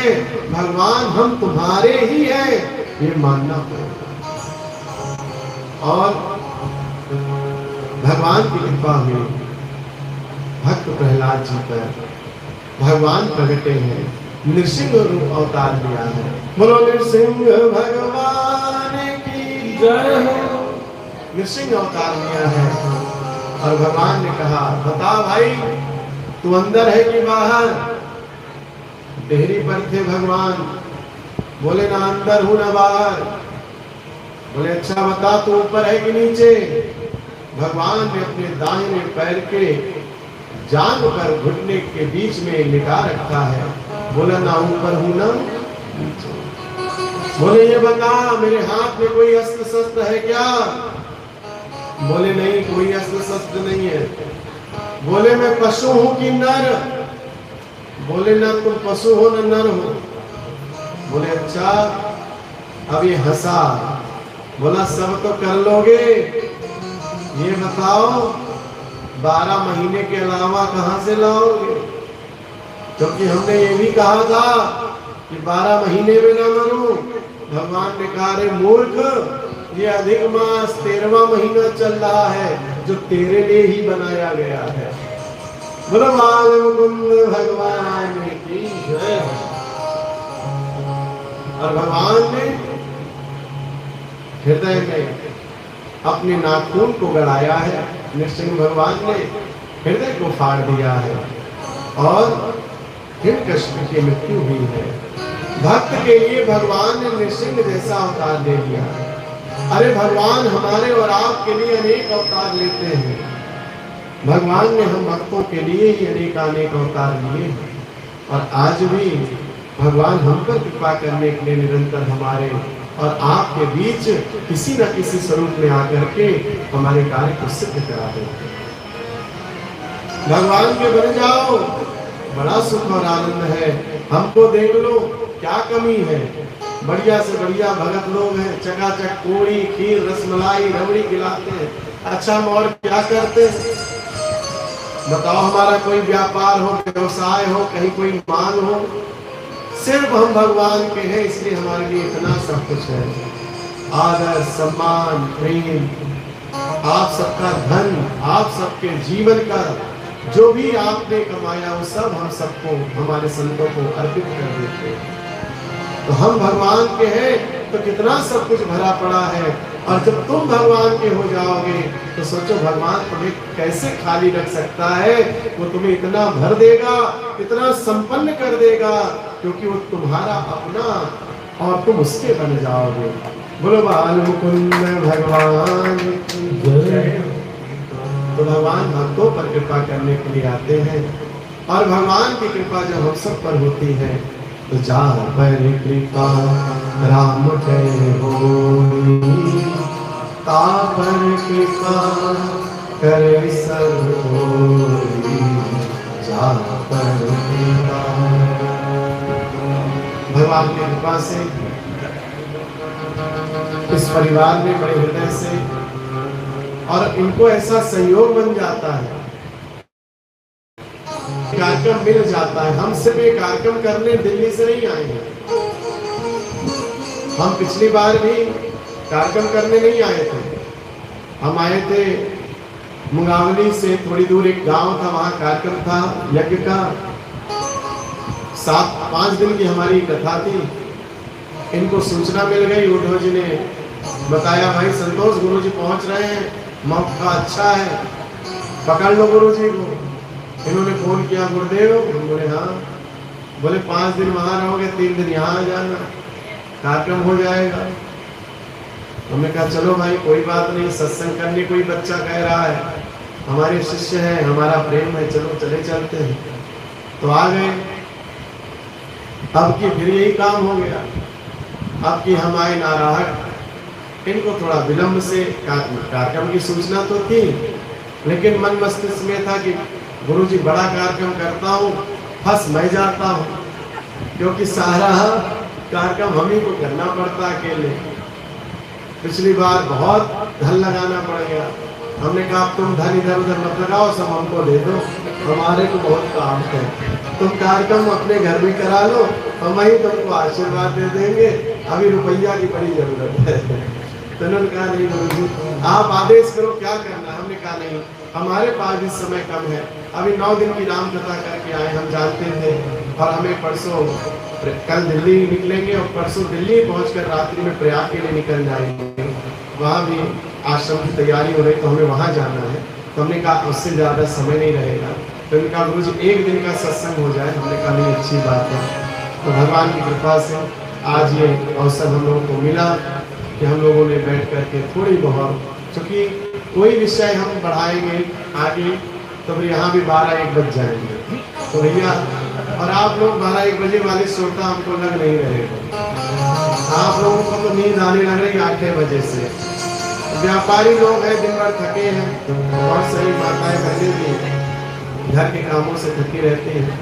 भगवान हम तुम्हारे ही हैं, ये मानना पड़ेगा। और भगवान की कृपा हुई भक्त प्रहलाद जी पर, भगवान प्रगटे हैं, नृसिंह रूप अवतार लिया है। बोलो नृसिंह भगवान की जय हो। नृसिंह अवतार लिया है, और भगवान ने कहा, बता भाई तू अंदर है कि बाहर? देहरी पर थे भगवान, बोले ना अंदर हूं ना बाहर। बोले अच्छा बता तू ऊपर है कि नीचे? भगवान ने अपने दाहिने पैर के जांघ पर घुटने के बीच में लिटा रखा है। बोला ना ऊपर हूं ना नीचे। बोले ये बता मेरे हाथ में कोई अस्त्र शस्त्र है क्या? बोले नहीं, कोई अस्त्र शस्त्र नहीं है। बोले मैं पशु हूं कि नर? बोले ना तुम पशु हो ना नर हो। बोले अच्छा, अब ये हंसा। बोला सब तो कर लोगे, ये बताओ 12 महीने के अलावा कहां से लाओगे? क्योंकि हमने ये भी कहा था कि 12 महीने में ना मरूं। भगवान ने कहा रे मूर्ख, ये अधिक मास 13वां महीना चल रहा है, जो तेरे लिए ही बनाया गया है। बोलो बाल मुकुंद भगवान की जय। और भगवान ने हृदय में अपने नाखून को गड़ाया है। नृसिंह भगवान ने हृदय को फाड़ दिया है, और हिरण्यकश्यप की मृत्यु हुई है। भक्त के लिए भगवान ने नृसिंह जैसा अवतार ले लिया। अरे भगवान हमारे और आपके लिए अनेक अवतार लेते हैं। भगवान ने हम भक्तों के लिए ही अनेक अवतार लिए हैं, और आज भी भगवान हम पर कृपा करने के लिए निरंतर हमारे और आपके बीच किसी न किसी स्वरूप में आकर के हमारे कार्य को सिद्ध करा देते हैं। भगवान के बन जाओ, बड़ा सुख और आनंद है। हमको देख लो, क्या कमी है? बढ़िया से बढ़िया भगत लोग हैं, चकाचक पूरी खीर रसमलाई रबड़ी खिलाते हैं। अच्छा हम और क्या करते हैं? बताओ, हमारा कोई व्यापार हो, व्यवसाय हो, कहीं कोई मांग हो? सिर्फ हम भगवान के हैं, इसलिए हमारे लिए इतना सब कुछ है। आदर, सम्मान, प्रेम, आप सबका धन, आप सबके जीवन का जो भी आपने कमाया वो सब हम सबको, हमारे संतों को अर्पित कर देते हैं। तो हम भगवान के हैं तो कितना सब कुछ भरा पड़ा है। और जब तुम भगवान के हो जाओगे तो सोचो भगवान तुम्हें कैसे खाली रख सकता है। वो तुम्हें इतना भर देगा, इतना संपन्न कर देगा, क्योंकि वो तुम्हारा अपना और तुम उसके बन जाओगे। बोलो बाल मुकुंद भगवान की जय। तो भगवान भक्तों पर कृपा करने के लिए आते हैं, और भगवान की कृपा जब हम सब पर होती है तो जा पर कृपा राम कहे होई, ता पर कृपा करे सब होई, जा पर कृपा। भगवान की कृपा से इस परिवार में बड़े हृदय से और इनको ऐसा संयोग बन जाता है, कार्यक्रम मिल जाता है। हम सिर्फ ये कार्यक्रम करने दिल्ली से नहीं आए हैं, हम पिछली बार भी कार्यक्रम करने नहीं आए थे। हम आए थे मुंगावली से थोड़ी दूर एक गांव था, वहां कार्यक्रम था यज्ञ का। 5 दिन की हमारी कथा थी। इनको सूचना मिल गई, उद्धव जी ने बताया भाई संतोष गुरु जी पहुंच रहे हैं, मौका अच्छा है, पकड़ लो गुरु जी को। इन्होंने फोन किया गुरुदेव, बोले हाँ। बोले 5 दिन वहां रहोगे, 3 दिन यहाँ आ जाना, कार्यक्रम हो जाएगा। हमने कहा चलो भाई कोई बात नहीं, सत्संग करने कोई बच्चा कह रहा है, हमारे शिष्य है, हमारा प्रेम है, चलो चले चलते हैं। तो आ गए। अब की फिर यही काम हो गया। अब की हम आए नारायण, इनको थोड़ा विलंब से कार्यक्रम की सूचना तो थी, लेकिन मन मस्तिष्क में था कि गुरुजी बड़ा कार्यक्रम करता हूँ, फंस मैं जाता हूँ, क्योंकि सारा कार्यक्रम हम ही को करना पड़ता अकेले। पिछली बार बहुत धन लगाना पड़ गया। हमने कहा तुम धन इधर उधर मत लगाओ, सब हमको दे दो, हमारे को बहुत काम है, तुम कार्यक्रम अपने घर में करा लो, हम ही तुमको आशीर्वाद दे देंगे, अभी रुपया की बड़ी जरूरत है। तो उन्होंने कहा नहीं गुरुजी आप आदेश करो क्या करना। हमने कहा नहीं, हमारे पास इस समय कम है, अभी 9 दिन की राम कथा करके आए, हम जानते थे, और हमें परसों कल दिल्ली निकलेंगे और परसों दिल्ली पहुंचकर रात्रि में प्रयाग के लिए निकल जाएंगे। वहाँ भी आश्रम की तैयारी हो रही, तो हमें वहाँ जाना है। तो हमने कहा उससे ज़्यादा समय नहीं रहेगा। तो उन्होंने कहा गुरु जी 1 दिन का सत्संग हो जाए। हमने कहा नहीं अच्छी बात है। तो भगवान की कृपा से आज ये अवसर हम लोगों को मिला कि हम लोगों ने बैठ करके थोड़ी बहुत, क्योंकि कोई विषय हम बढ़ाएंगे आगे तो फिर यहाँ भी 12-1 बज जाएंगे। तो भैया और आप लोग 12-1 बजे वाले सोता हमको लग नहीं रहेगा। आप लोगों को तो नींद आने लग रही 8 बजे से। व्यापारी लोग हैं, दिन भर थके हैं, बहुत सारी माताएं बहनें भी घर के कामों से थकी रहती हैं।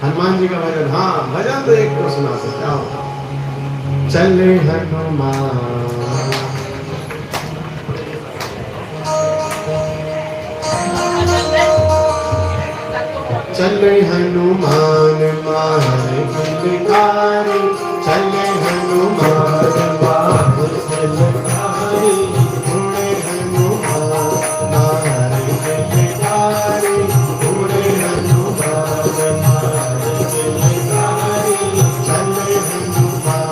हनुमान जी का भजन, हाँ भजन तो एक तो सुना सकता हूँ। चले हनुमान चले हनुमान मारे किलकारी, चले हनुमान मारे किलकारी, उड़े हनुमान मारे किलकारी, उड़े हनुमान मारे किलकारी, चले हनुमान।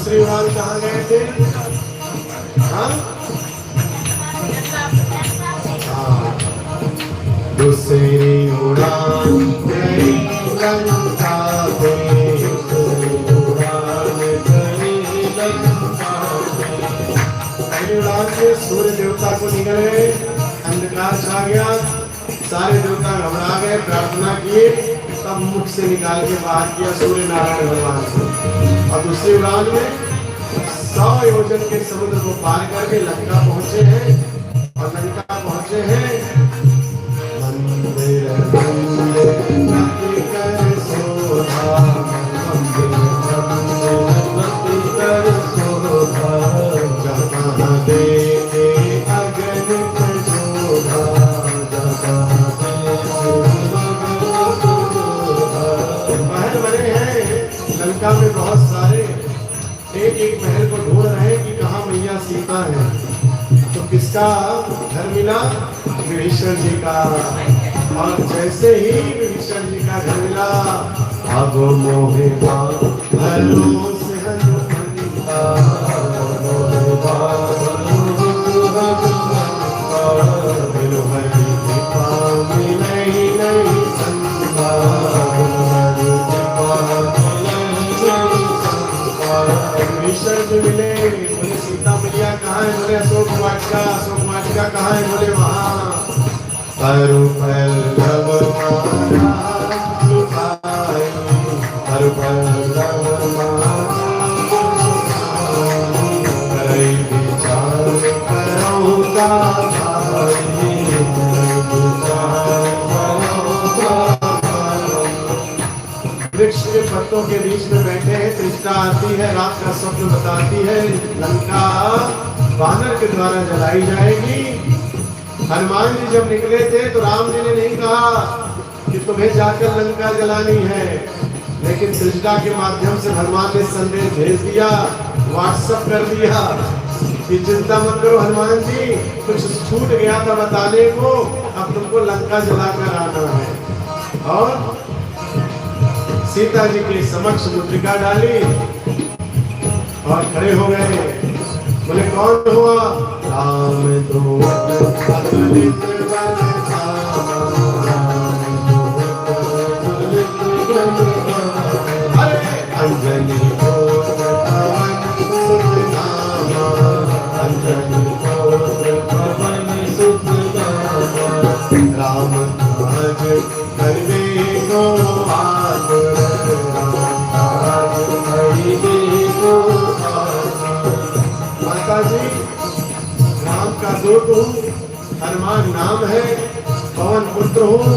दूसरी उड़ान कहाँ गए थे? हाँ? दूसरी उड़ान गई लंका पे, दूसरी उड़ान गई लंका पे। पहली उड़ान में सूर्य देवता को निकल गए, अंधकार छा गया, सारे देवता घबरा गए, प्रार्थना किए, तब मुख से निकाल के बाहर किया सूर्य नारायण भगवान को। और दूसरी उड़ान में 100 योजन के समुद्र को पार करके लंका पहुंचे हैं, और लंका पहुंचे हैं। मंदिर मंदिर कर शोभा, मंदिर मंदिर कर शोभा, जहाँ देखे अगन कर शोभा, महल बने हैं लंका में बहुत सारे, एक एक महल को ढूंढ रहे हैं कि कहाँ मैया सीता है। तो किसका घर मिला? विभीषण जी का। और जैसे ही विभीषण जी का घर मिला, अब मोहे भलो से हनुमंता, मिले। बोले सीता मैया कहाँ है? बोले अशोक वाटिका। अशोक वाटिका कहाँ है? बोले वहाँ। हरु पल्लव माला लुभाई, हरु पल्लव माला करई विचार करौ का भाई, वृक्ष के पत्तों के बीच में बैठे हैं, तृष्णा आती है, रात का स्वप्न बताती है, लंका वानर के द्वारा जलाई जाएगी। हनुमान जी जब निकले थे तो राम जी ने नहीं कहा कि तुम्हें जाकर लंका जलानी है, लेकिन सृष्टा के माध्यम से भगवान ने संदेश भेज दिया, व्हाट्सएप कर दिया कि चिंता मत करो हनुमान जी, कुछ छूट गया था बताने को, अब तुमको लंका जलाकर आना है। और सीता जी के समक्ष मुद्रिका डाली और खड़े हो गए। बोले कौन हुआ? राम दूत अतुलित बल धामा, अंजनी पुत्र पवन सुत नामा, अंजनी पुत्र पवन सुत नामा, राम काज करवे को आतुर, राम काज करवे को आतुर। माता जी, राम का दूत हूँ, हनुमान नाम है, पवन पुत्र हूँ,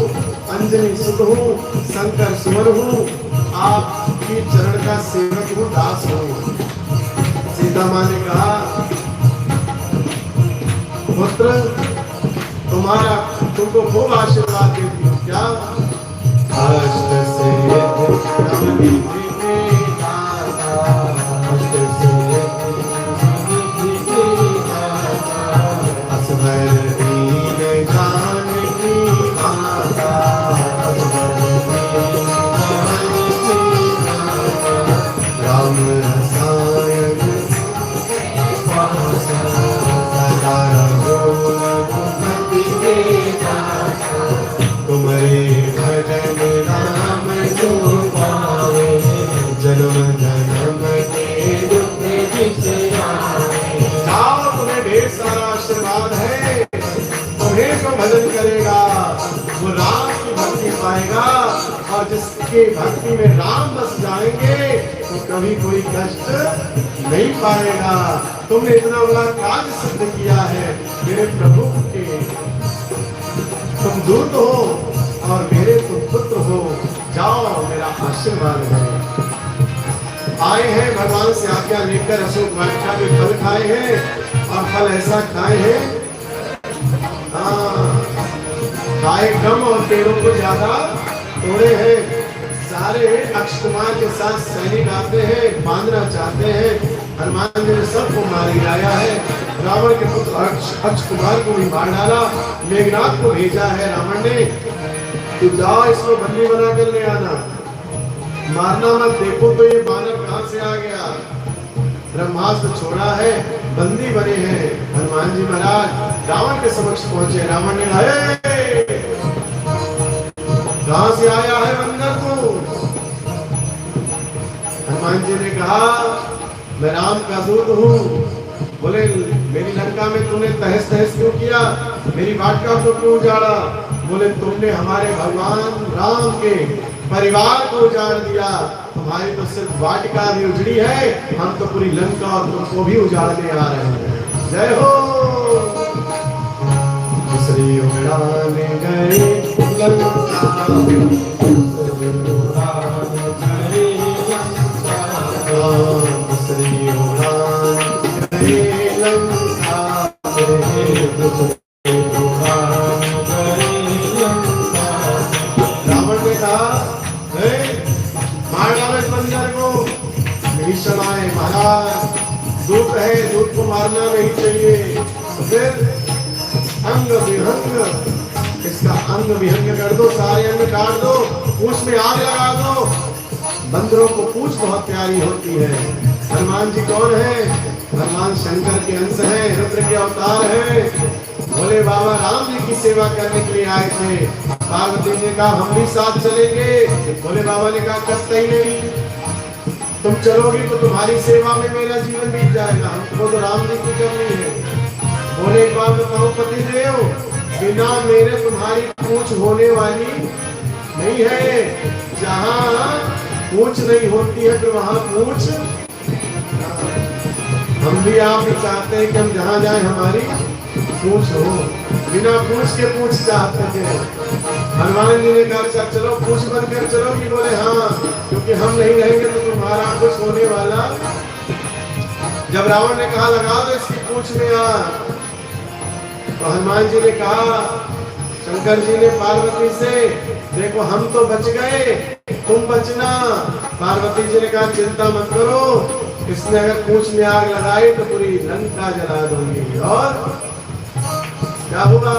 अंजनी सुत हूँ, शंकर सुमन हूँ, आपकी चरण का सेवक हूँ, दास हूँ। सीता माँ ने कहा पुत्र तुम्हारा तुमको खूब आशीर्वाद देती हूँ। क्या? अष्ट से राम रसायन तुम्हारे भजन राम जो पावे, जन्म जन्म के दुख बिसरावे। जाओ, तुम्हें ढेर सारा आशीर्वाद है, तुम्हें जो भजन करेगा वो राम की भक्ति पाएगा, और जिसके भक्ति में राम बस जाएंगे तो कभी कोई कष्ट नहीं पाएगा। तुमने इतना बड़ा कार्य सिद्ध किया है मेरे प्रभु के, तुम दूत हो और मेरे तुम पुत्र हो, जाओ मेरा आशीर्वाद करो। आए हैं भगवान से आज्ञा लेकर, अशोक वाटिका के फल खाए हैं, और फल ऐसा खाए हैं, खाए कम और पेड़ों को ज्यादा तोड़े हैं। सारे अक्षय कुमार के साथ सैनिक आते हैं, बांधना चाहते हैं, हनुमान जी ने सबको मार गिराया है। रावण के पुत्र अक्षय कुमार को भी मार डाला, मेघनाथ को भेजा है रावण ने, तो जाओ इसको बंदी बना कर ले आना, मारना मत, देखो तो ये बानर कहां से आ गया। ब्रह्मास्त्र छोड़ा है, बंदी बने हैं। हनुमान जी महाराज रावण के समक्ष पहुंचे। रावण ने कहा, कहां से आया है बंदर तू? हनुमान जी ने कहा, मैं राम का दूत हूँ। बोले, मेरी लंका में तूने तहस तहस क्यों किया? मेरी वाटिका को क्यों उजाड़ा? बोले, तुमने हमारे भगवान राम के परिवार को उजाड़ दिया। हमारी तो सिर्फ वाटिका भी उजड़ी है, हम तो पूरी लंका और तुमको भी उजाड़ने आ रहे हैं। जय हो। श्री उड़ान गए लंका, श्री उड़ान गए लंका, रावण ने कहा, मार डालो इस बंदर को। भीषण आए, महाराज दूत है, दूत को मारना नहीं चाहिए। फिर अंग विहंग, इसका अंग विहंग कर दो, सारे अंग काट दो, पूंछ में आग लगा दो। बंदरों को पूंछ बहुत प्यारी होती है। हनुमान जी कौन है? हनुमान शंकर के अंश हैं, रुद्र के अवतार हैं। भोले बाबा राम जी की सेवा करने के लिए आए थे। पार्वती ने कहा, हम भी साथ चलेंगे। भोले बाबा ने कहा, कतई नहीं, तुम चलोगी तो तुम्हारी सेवा में मेरा जीवन बीत जाएगा, हमको तो राम जी की करनी है। बोले, एक बात बताओ पति देव, बिना मेरे तुम्हारी पूछ होने वाली नहीं है। जहाँ पूछ नहीं होती है तो वहाँ पूछ। हम भी आप चाहते हैं कि हम जहाँ जाए हमारी पूछ हो। बिना पूछ के पूछ चाहते थे। हनुमान जी ने कहा, चलो पूछ बंद कर चलो कि? बोले, हाँ, क्योंकि हम नहीं रहेंगे तो तुम्हारा कुछ होने वाला। जब रावण ने कहा, लगा दो इसकी पूछ में आग, तो हनुमान जी ने कहा, शंकर जी ने पार्वती से, देखो हम तो बच गए, तुम बचना। पार्वती जी ने कहा, चिंता मत करो, इसने अगर पूंछ में आग लगाई तो पूरी लंका जला दूंगी। और क्या हुआ?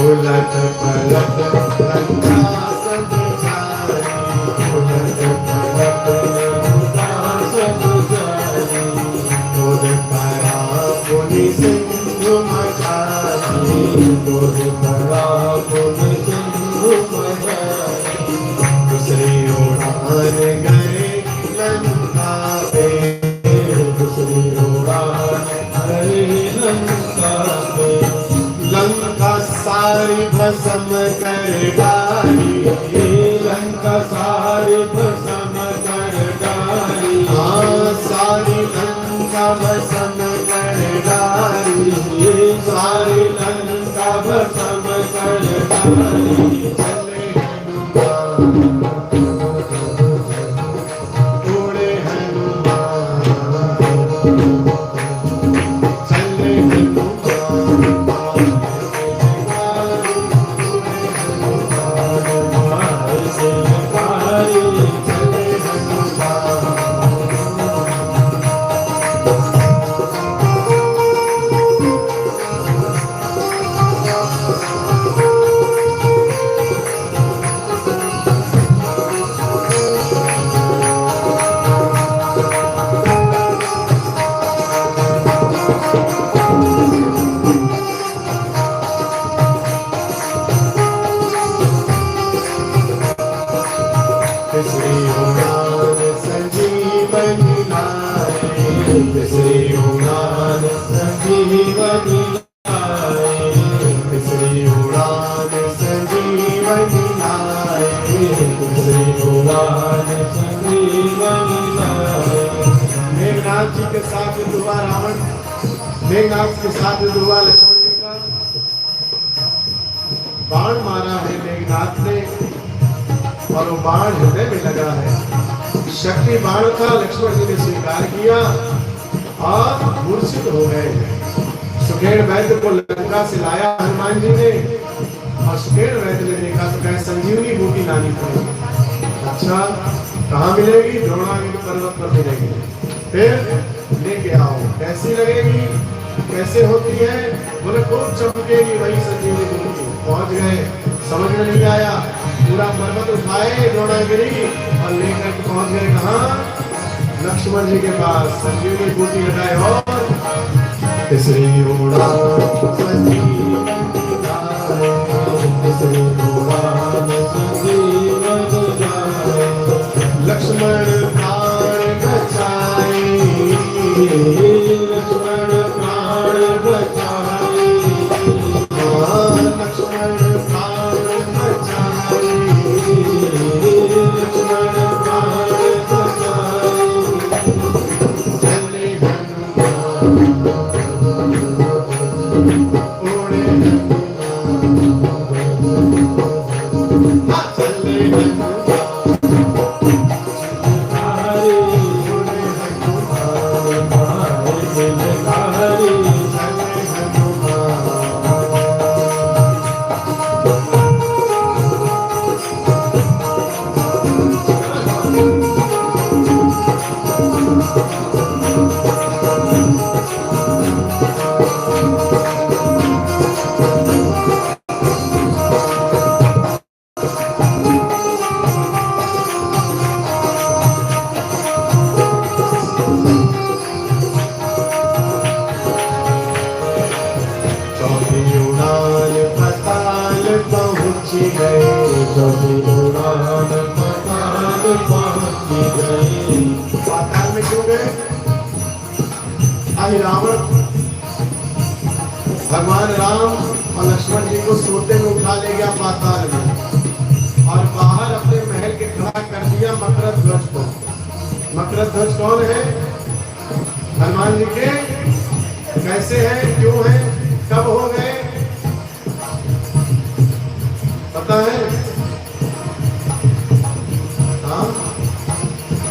उलट पलट लंका सब जाए, उलट पलट लंका सब जाए, खुद परा पुनि सिंधु मचाई, खुद परा पुनि सिंधु मचाई। दूसरी उड़ान गए लंका पे, दूसरी उड़ान गए लंका पे। लंका सारी भस्म कर डाली, लंका सारी भस्म कर डाली। हाँ, सारी लंका भस्म कर डाली, सारी लंका भस्म कर डाली। चले उड़े हनुमान, चले मेघनाथ जी के साथ हुआ रावण, मेघनाथ के साथ हुआ लक्ष्मण जी का बाण मारा है मेघनाथ ने, और वो बाण हृदय में लगा है। शक्ति बाण था, लक्ष्मण जी ने स्वीकार किया और मूर्छित हो गए। सुखेड़ वैद्य को लंका से लाया हनुमान जी ने, और सुखेड़ वैद्य ने देखा तो कहे संजीवनी बूटी लानी पड़ेगी। अच्छा, कहाँ मिलेगी? द्रोणागिरि पर्वत पर मिलेगी। फिर लेके आओ। कैसी लगेगी, कैसे होती है? बोले खूब चमकेगी वही संजीवनी बूटी। पहुंच गए, समझ में नहीं आया, पूरा पर्वत उठाए द्रोणागिरि और लेकर पहुंच गए कहाँ? लक्ष्मण जी के पास संजीवनी बूटी लगाए और तीसरी उड़ान संजीवनी गाए, तीसरी उड़ान संजीवनी गाए, लक्ष्मण प्राण बचाए, लक्ष्मण प्राण बचाए, लक्ष्मण प्राण बचाए, लक्ष्मण प्राण बचाए, चले हनुमान उड़े हनुमान, चले हनुमान पाताल में क्यों गए? आज रावण भगवान राम और लक्ष्मण जी को सोते में उठा ले गया पाताल में और बाहर अपने महल के खड़ा कर दिया मकरध्वज को। मकरध्वज कौन है? हनुमान जी के कैसे हैं, क्यों हैं, कब हो गए पता है? हाँ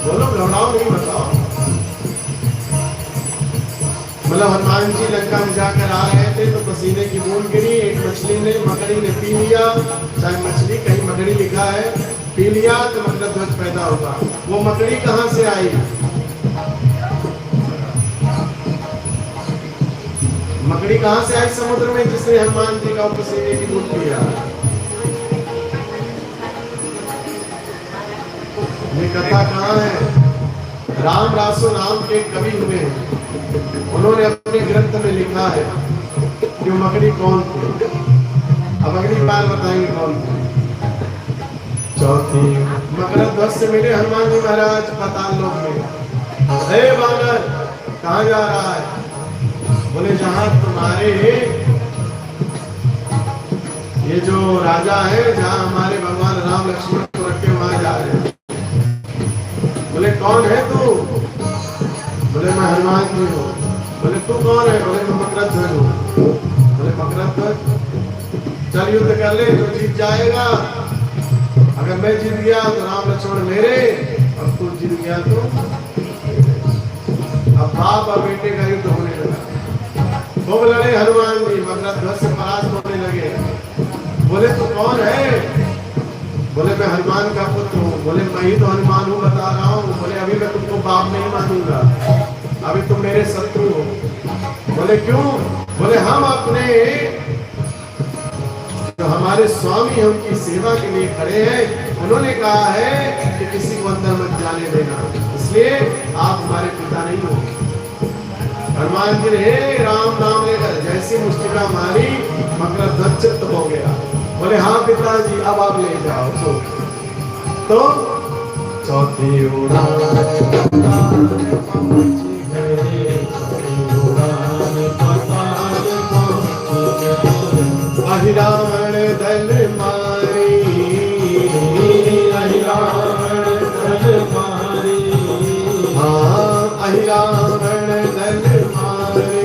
बोलो, घबराओ नहीं, बताओ। मतलब हनुमान जी लंका में जाकर आ रहे थे तो पसीने की बूंद गिरी, एक मछली ने, मकड़ी ने पी लिया, चाहे मछली कहीं मकड़ी लिखा है, पी लिया तो मकरध्वज पैदा होगा। वो मकड़ी कहाँ से आई? मकड़ी कहाँ से आई समुद्र में जिसने हनुमान जी का पसीने की बूंद पिया? ये कथा कहाँ है? राम रासो नाम के कवि हुए हैं, उन्होंने अपने ग्रंथ में लिखा है कि मकड़ी कौन थी। अब अगली बार बताएंगे कौन थी। चौथी, मकरध्वज से मिले हनुमान जी महाराज पाताल लोक में। हे बानर, कहाँ जा रहा है? बोले जहां तुम्हारे ये जो राजा है, जहां हमारे भगवान राम लक्ष्मण को रखे वहां जा रहे हैं। बोले कौन है तू? बोले मैं हनुमान जी हूँ। बोले तू कौन है? बोले मैं मकरध्वज हूँ। बोले मकरध्वज, चल युद्ध कर ले, जो जीत जाएगा। अगर मैं जीत गया तो राम लक्ष्मण मेरे, और तू जीत गया तो अब बाप और बेटे का युद्ध होने लगा। खूब लड़े हनुमान जी, मकरध्वज से परास्त होने लगे। बोले तू कौन है? बोले मैं हनुमान का पुत्र हूँ। बोले मैं ही तो हनुमान हूँ, बता रहा हूँ। बोले अभी मैं तुमको बाप नहीं मानूंगा, अभी तुम मेरे शत्रु हो। बोले क्यों? बोले हम अपने जो हमारे स्वामी हैं उनकी सेवा के लिए खड़े हैं, उन्होंने कहा है कि किसी को अंदर मत जाने देना, इसलिए आप हमारे पिता नहीं हो। हनुमान जी ने राम नाम लेकर जैसी मुस्टिका मारी, मकरध्वज चित्त हो गया। बोले हाँ पिताजी, अब आप ले जाओ। तो चौथी उड़ान अहिरावण दल मारी, अहिरावण दल मारी, हाँ अहिरावण दल मारी,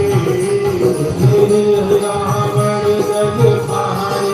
अहिरावण दल मारी,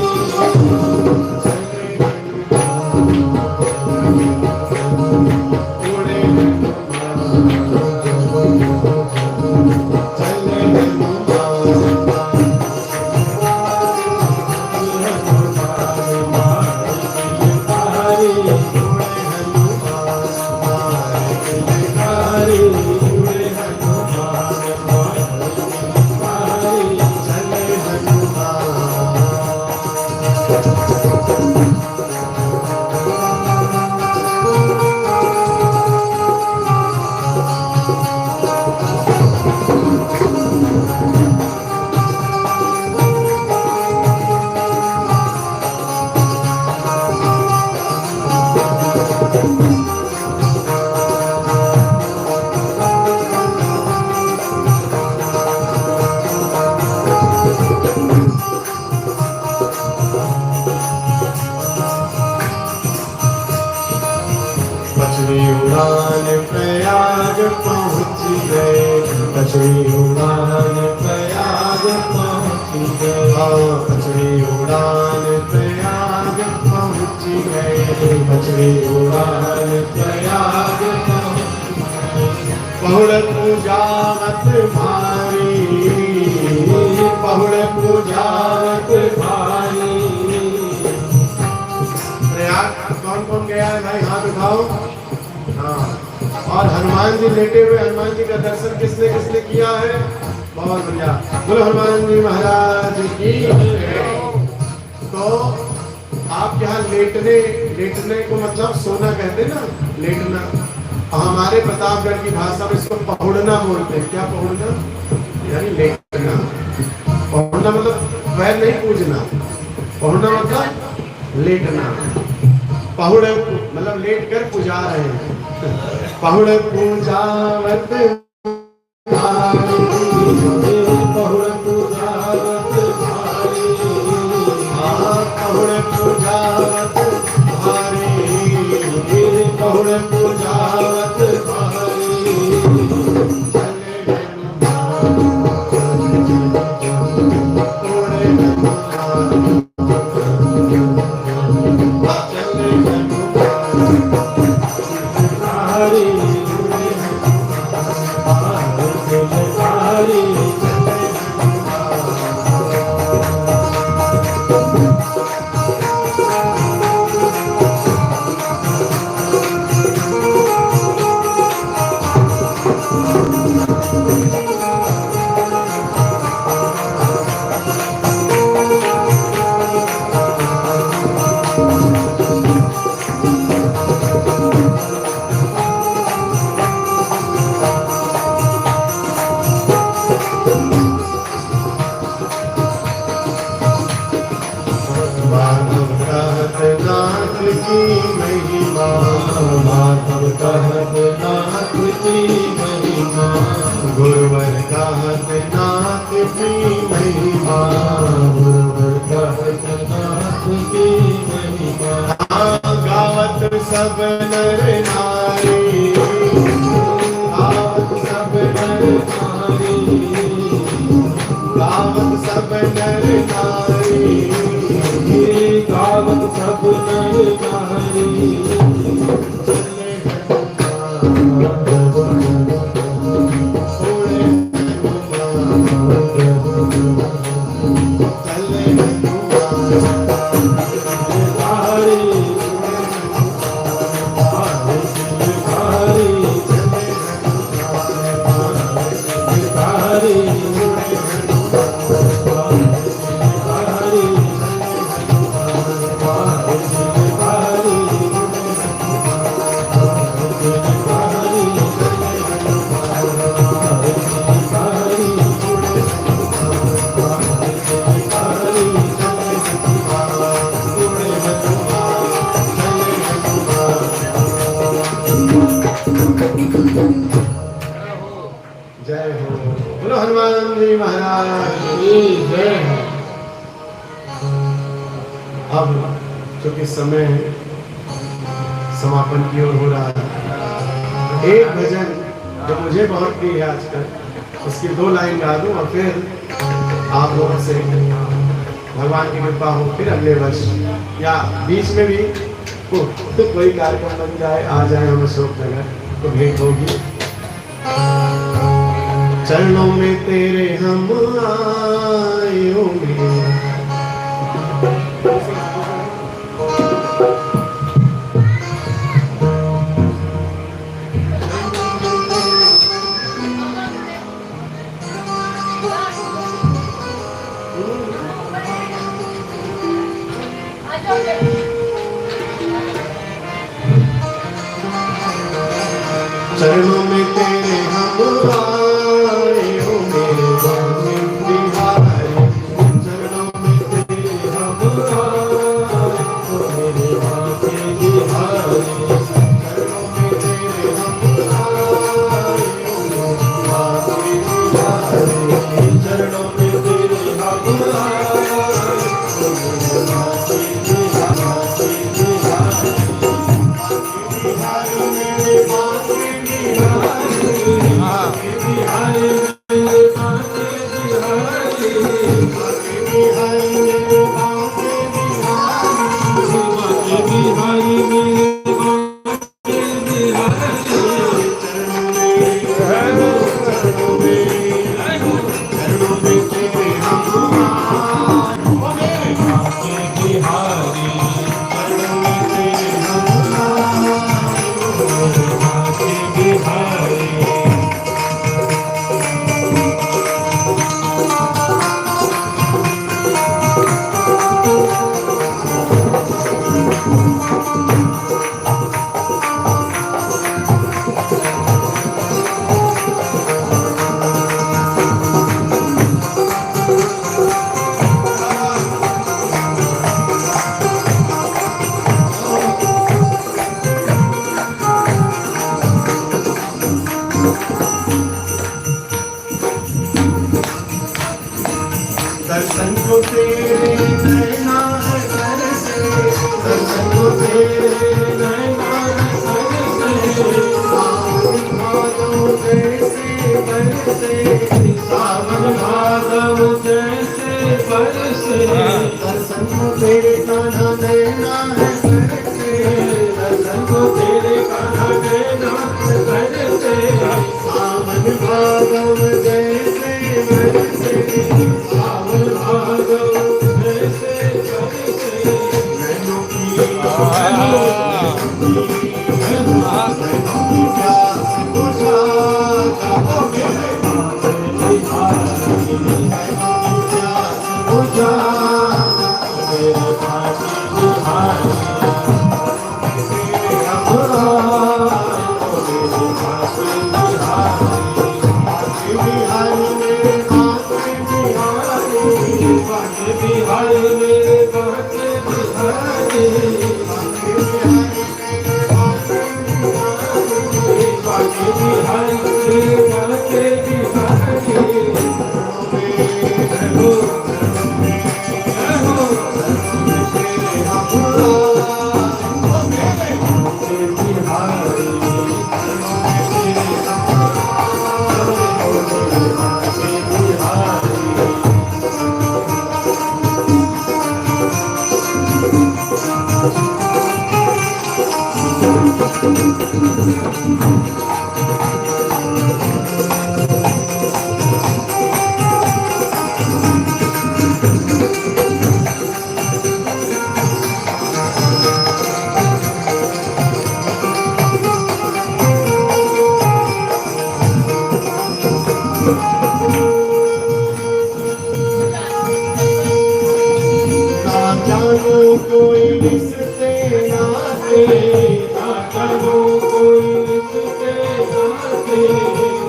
पहुँच गए, कचरी उड़ान प्रयाग पहुँच गए, कचरी उड़ान प्रयाग पहुँच गए, कचरी उड़ान प्रयाग पहुँच गए। पहुड़ पूजावत भारी, पहुड़ पूजावत भारी। प्रयाग कौन कौन गया है भाई, हाथ उठाओ। हाँ, और हनुमान जी लेटे हुए, हनुमान जी का दर्शन किसने किसने किया है? बहुत बढ़िया, बोलो हनुमान जी महाराज की। तो आप यहाँ लेटने, लेटने को मतलब सोना कहते ना, लेटना। हमारे प्रतापगढ़ की भाषा में इसको पहुड़ना बोलते हैं। क्या पहुड़ना? यानी लेटना। पहुड़ना मतलब पैर नहीं पूजना, पहुड़ना मतलब लेटना। पहुड़ मतलब लेट कर पुजा रहे हैं। पहुड़ पूजावत भारी, पहुड़ पूजावत भारी, पहुड़ पूजावत भारी, पहुड़ पूजावत भारी। नाथ की महिमा, माधव कहत नाथ की महिमा, गुरुवर कहत नाथ की महिमा, गुरुवर कहत नाथ की महिमा। गावत सब नर नारी, गावत सब नर नारी, गावत सब नर नारी, गावत सब नर नारी। जय हो, बोलो हनुमान जी महाराज की जय। अब चूंकि समय समापन की ओर हो रहा है, एक भजन जो मुझे बहुत प्रिय है आजकल, उसकी 2 लाइन गा दूं और फिर आप लोगों से भगवान की कृपा हो, फिर अगले वर्ष या बीच में भी तो कोई कार्यक्रम बन जाए, आ जाए हम अशोक नगर तो भेंट होगी। चरणों में तेरे हम आए होंगे, चरणों में तेरे हम आए हो मेरे स्वामी बिहारी, चरणों में तेरे हम आए हो मेरे स्वामी बिहारी, चरणों में तेरे हम आए हो स्वामी बिहारी, चरणों में तेरे हम आए हो मेरे स्वामी बिहारी, बिहारी मेरे स्वामी बिहारी। दर्शन को तेरे नैना है तरसे, दर्शन को तेरे नैना है तरसे, सावन भादव जैसे बरसे, सावन भादव जैसे बरसे, दर्शन को तेरे कान्हा नैना है तरसे, दर्शन को तेरे कान्हा नैना है तरसे, सावन भादव जैसे बरसे, सावन भादव जैसे बरसे, नैनों की प्यास बुझा जाओगे, नैनों की प्यास बुझा मेरे काशी बिहारी, मेरे काशी बिहारी, मेरे काशी बिहारी, काशी बिहारी मेरे काशी बिहारी, काशी बिहारी मेरे काशी बिहारी, कोई रिश्ते नाते, ना जानो कोई रिश्ते नाते,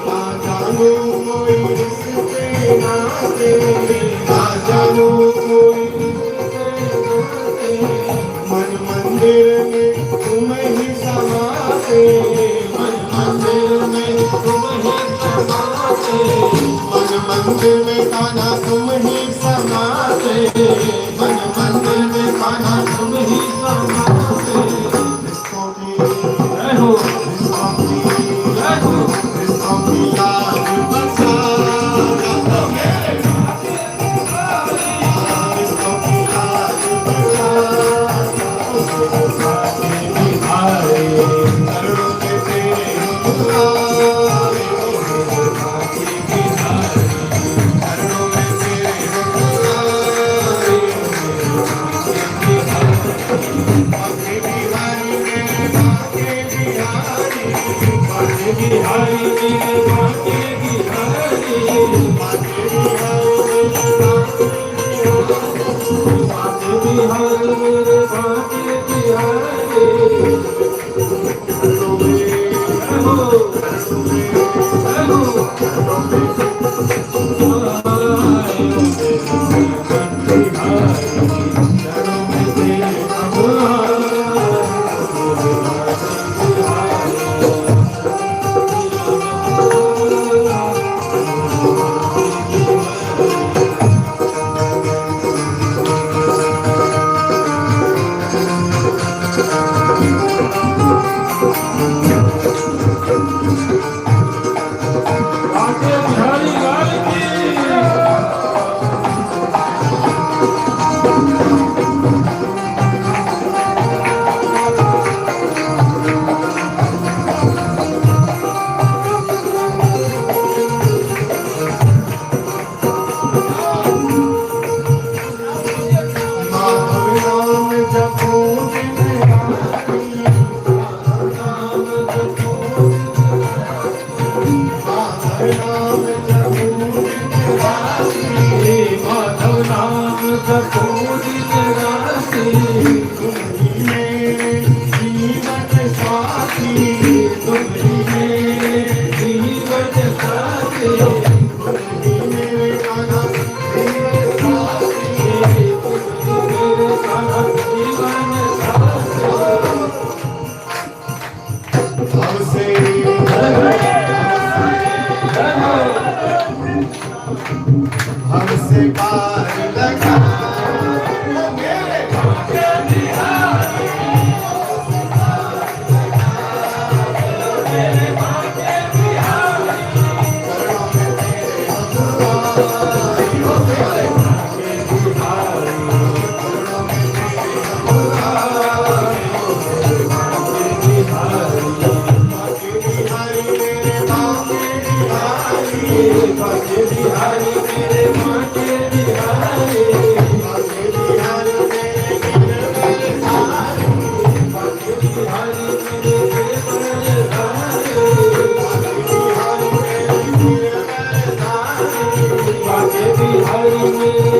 ना जानो कोई रिश्ते नाते, ना जानो कोई रिश्ते नाते, मन मंदिर में तुम ही समाते, मन मंदिर में तुम ही समाते, मन मंदिर में कान्हा तुम ही समाते, मन मंदिर में कान्हा तुम ही समाते, रिश्तों की जय हो, रिश्तों की जय हो, रिश्तों की लाज बचा जाओगे, रिश्तों की लाज बचा जाओगे, काशी बिहारी चरणों में तेरे मुरारी, काशी बिहारी चरणों में तेरे मुरारी, काशी बिहारी मेरे काशी बिहारी, काशी बिहारी मेरे काशी बिहारी, काशी बिहारी मेरे काशी बिहारी, काशी बिहारी मेरे काशी बिहारी, चरणों में जय हो, चरणों में जय हो, चरणों में बाके बिहारी मेरे माँ के बिहारी बाके बिहारी मेरे गिरधारी बाके बिहारी मेरे गिरधारी बाके बिहारी मेरे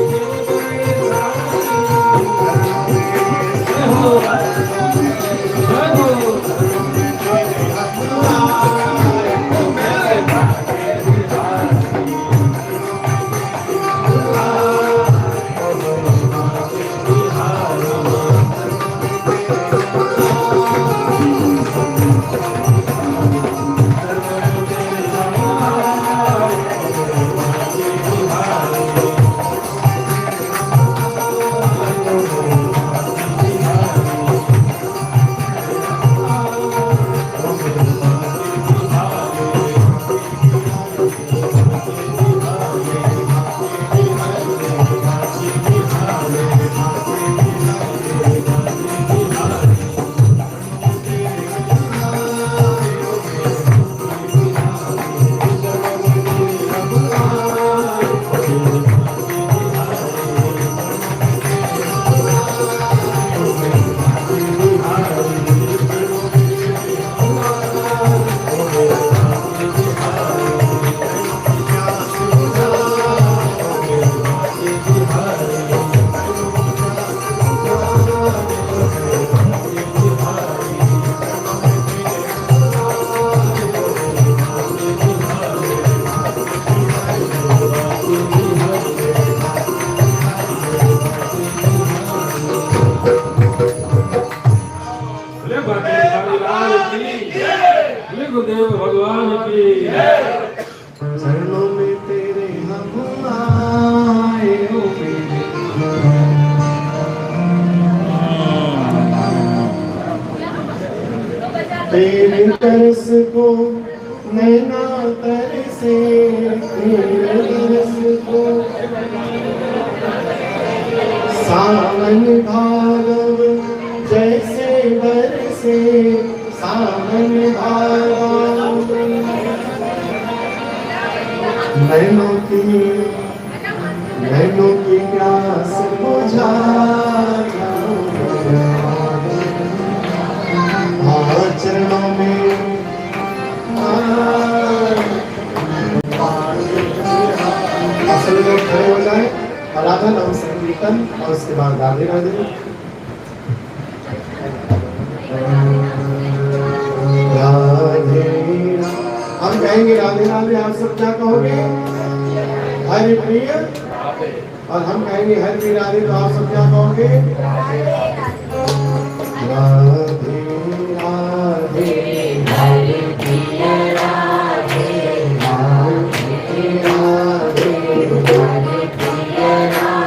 गुरुदेव भगवान की चरणों में तेरे हम आए हो तेरे तरस को नैना तरसे तेरे तरस को सावन भागव जैसे बरसे सावन भागव नैनों की प्यास बुझा चरणों में असल लोग खड़े हो जाए आराधन और संकीर्तन और उसके बाद राधे राधे हम कहेंगे राधे राधे। आप सब क्या कहोगे? हरि प्रिय। और हम कहेंगे हरि प्रिय राधे, तो आप सब क्या कहोगे? राधे राधे हरि प्रिय राधे राधे राधे हरि प्रिय राधे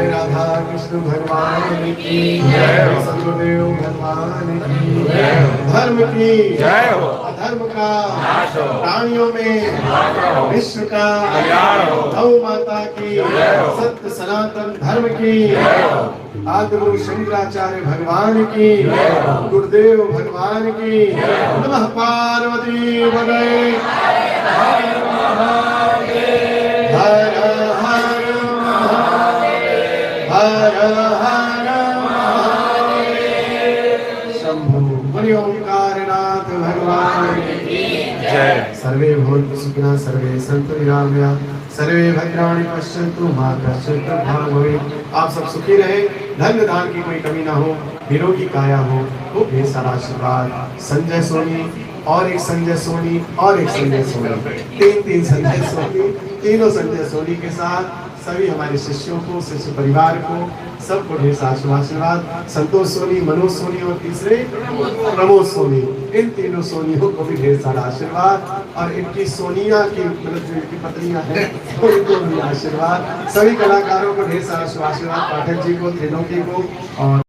राधा कृष्ण भगवान की जय, सदगुरुदेव भगवान की जय, धर्म की जय हो, अधर्म का नाश हो, प्राणियों में विश्व का कल्याण हो, गौ माता की जय हो, सत्य सनातन धर्म की जय हो, आदि गुरु शंकराचार्य भगवान की जय हो, गुरुदेव भगवान की नमः पार्वती पतये हर हर हर हर शंभु हरि ओंकारनाथ भगवान की जय। सर्वे भवन्तु सुखिनः सर्वे सन्तु निरामया सर्वे भद्राणि पश्यन्तु मा कश्चित् दुर्भाग् भवेत्। आप सब सुखी रहे, धन दान की कोई कमी ना हो, निरोगी काया हो, खूब ढेर सारा आशीर्वाद। संजय सोनी और एक संजय सोनी और एक संजय सोनी, तीन संजय सोनी, तीनों संजय सोनी के साथ सभी हमारे शिष्यों को, शिष्य परिवार को, सबको ढेर सारा आशीर्वाद। संतोष सोनी, मनोज सोनी और तीसरे प्रमोद सोनी, इन तीनों सोनियों को भी ढेर सारा आशीर्वाद। और इनकी सोनिया की मतलब जो इनकी पत्नियां हैं उनको भी आशीर्वाद। सभी कलाकारों को ढेर सारा आशीर्वाद, पाठक जी को, त्रिलोकी को और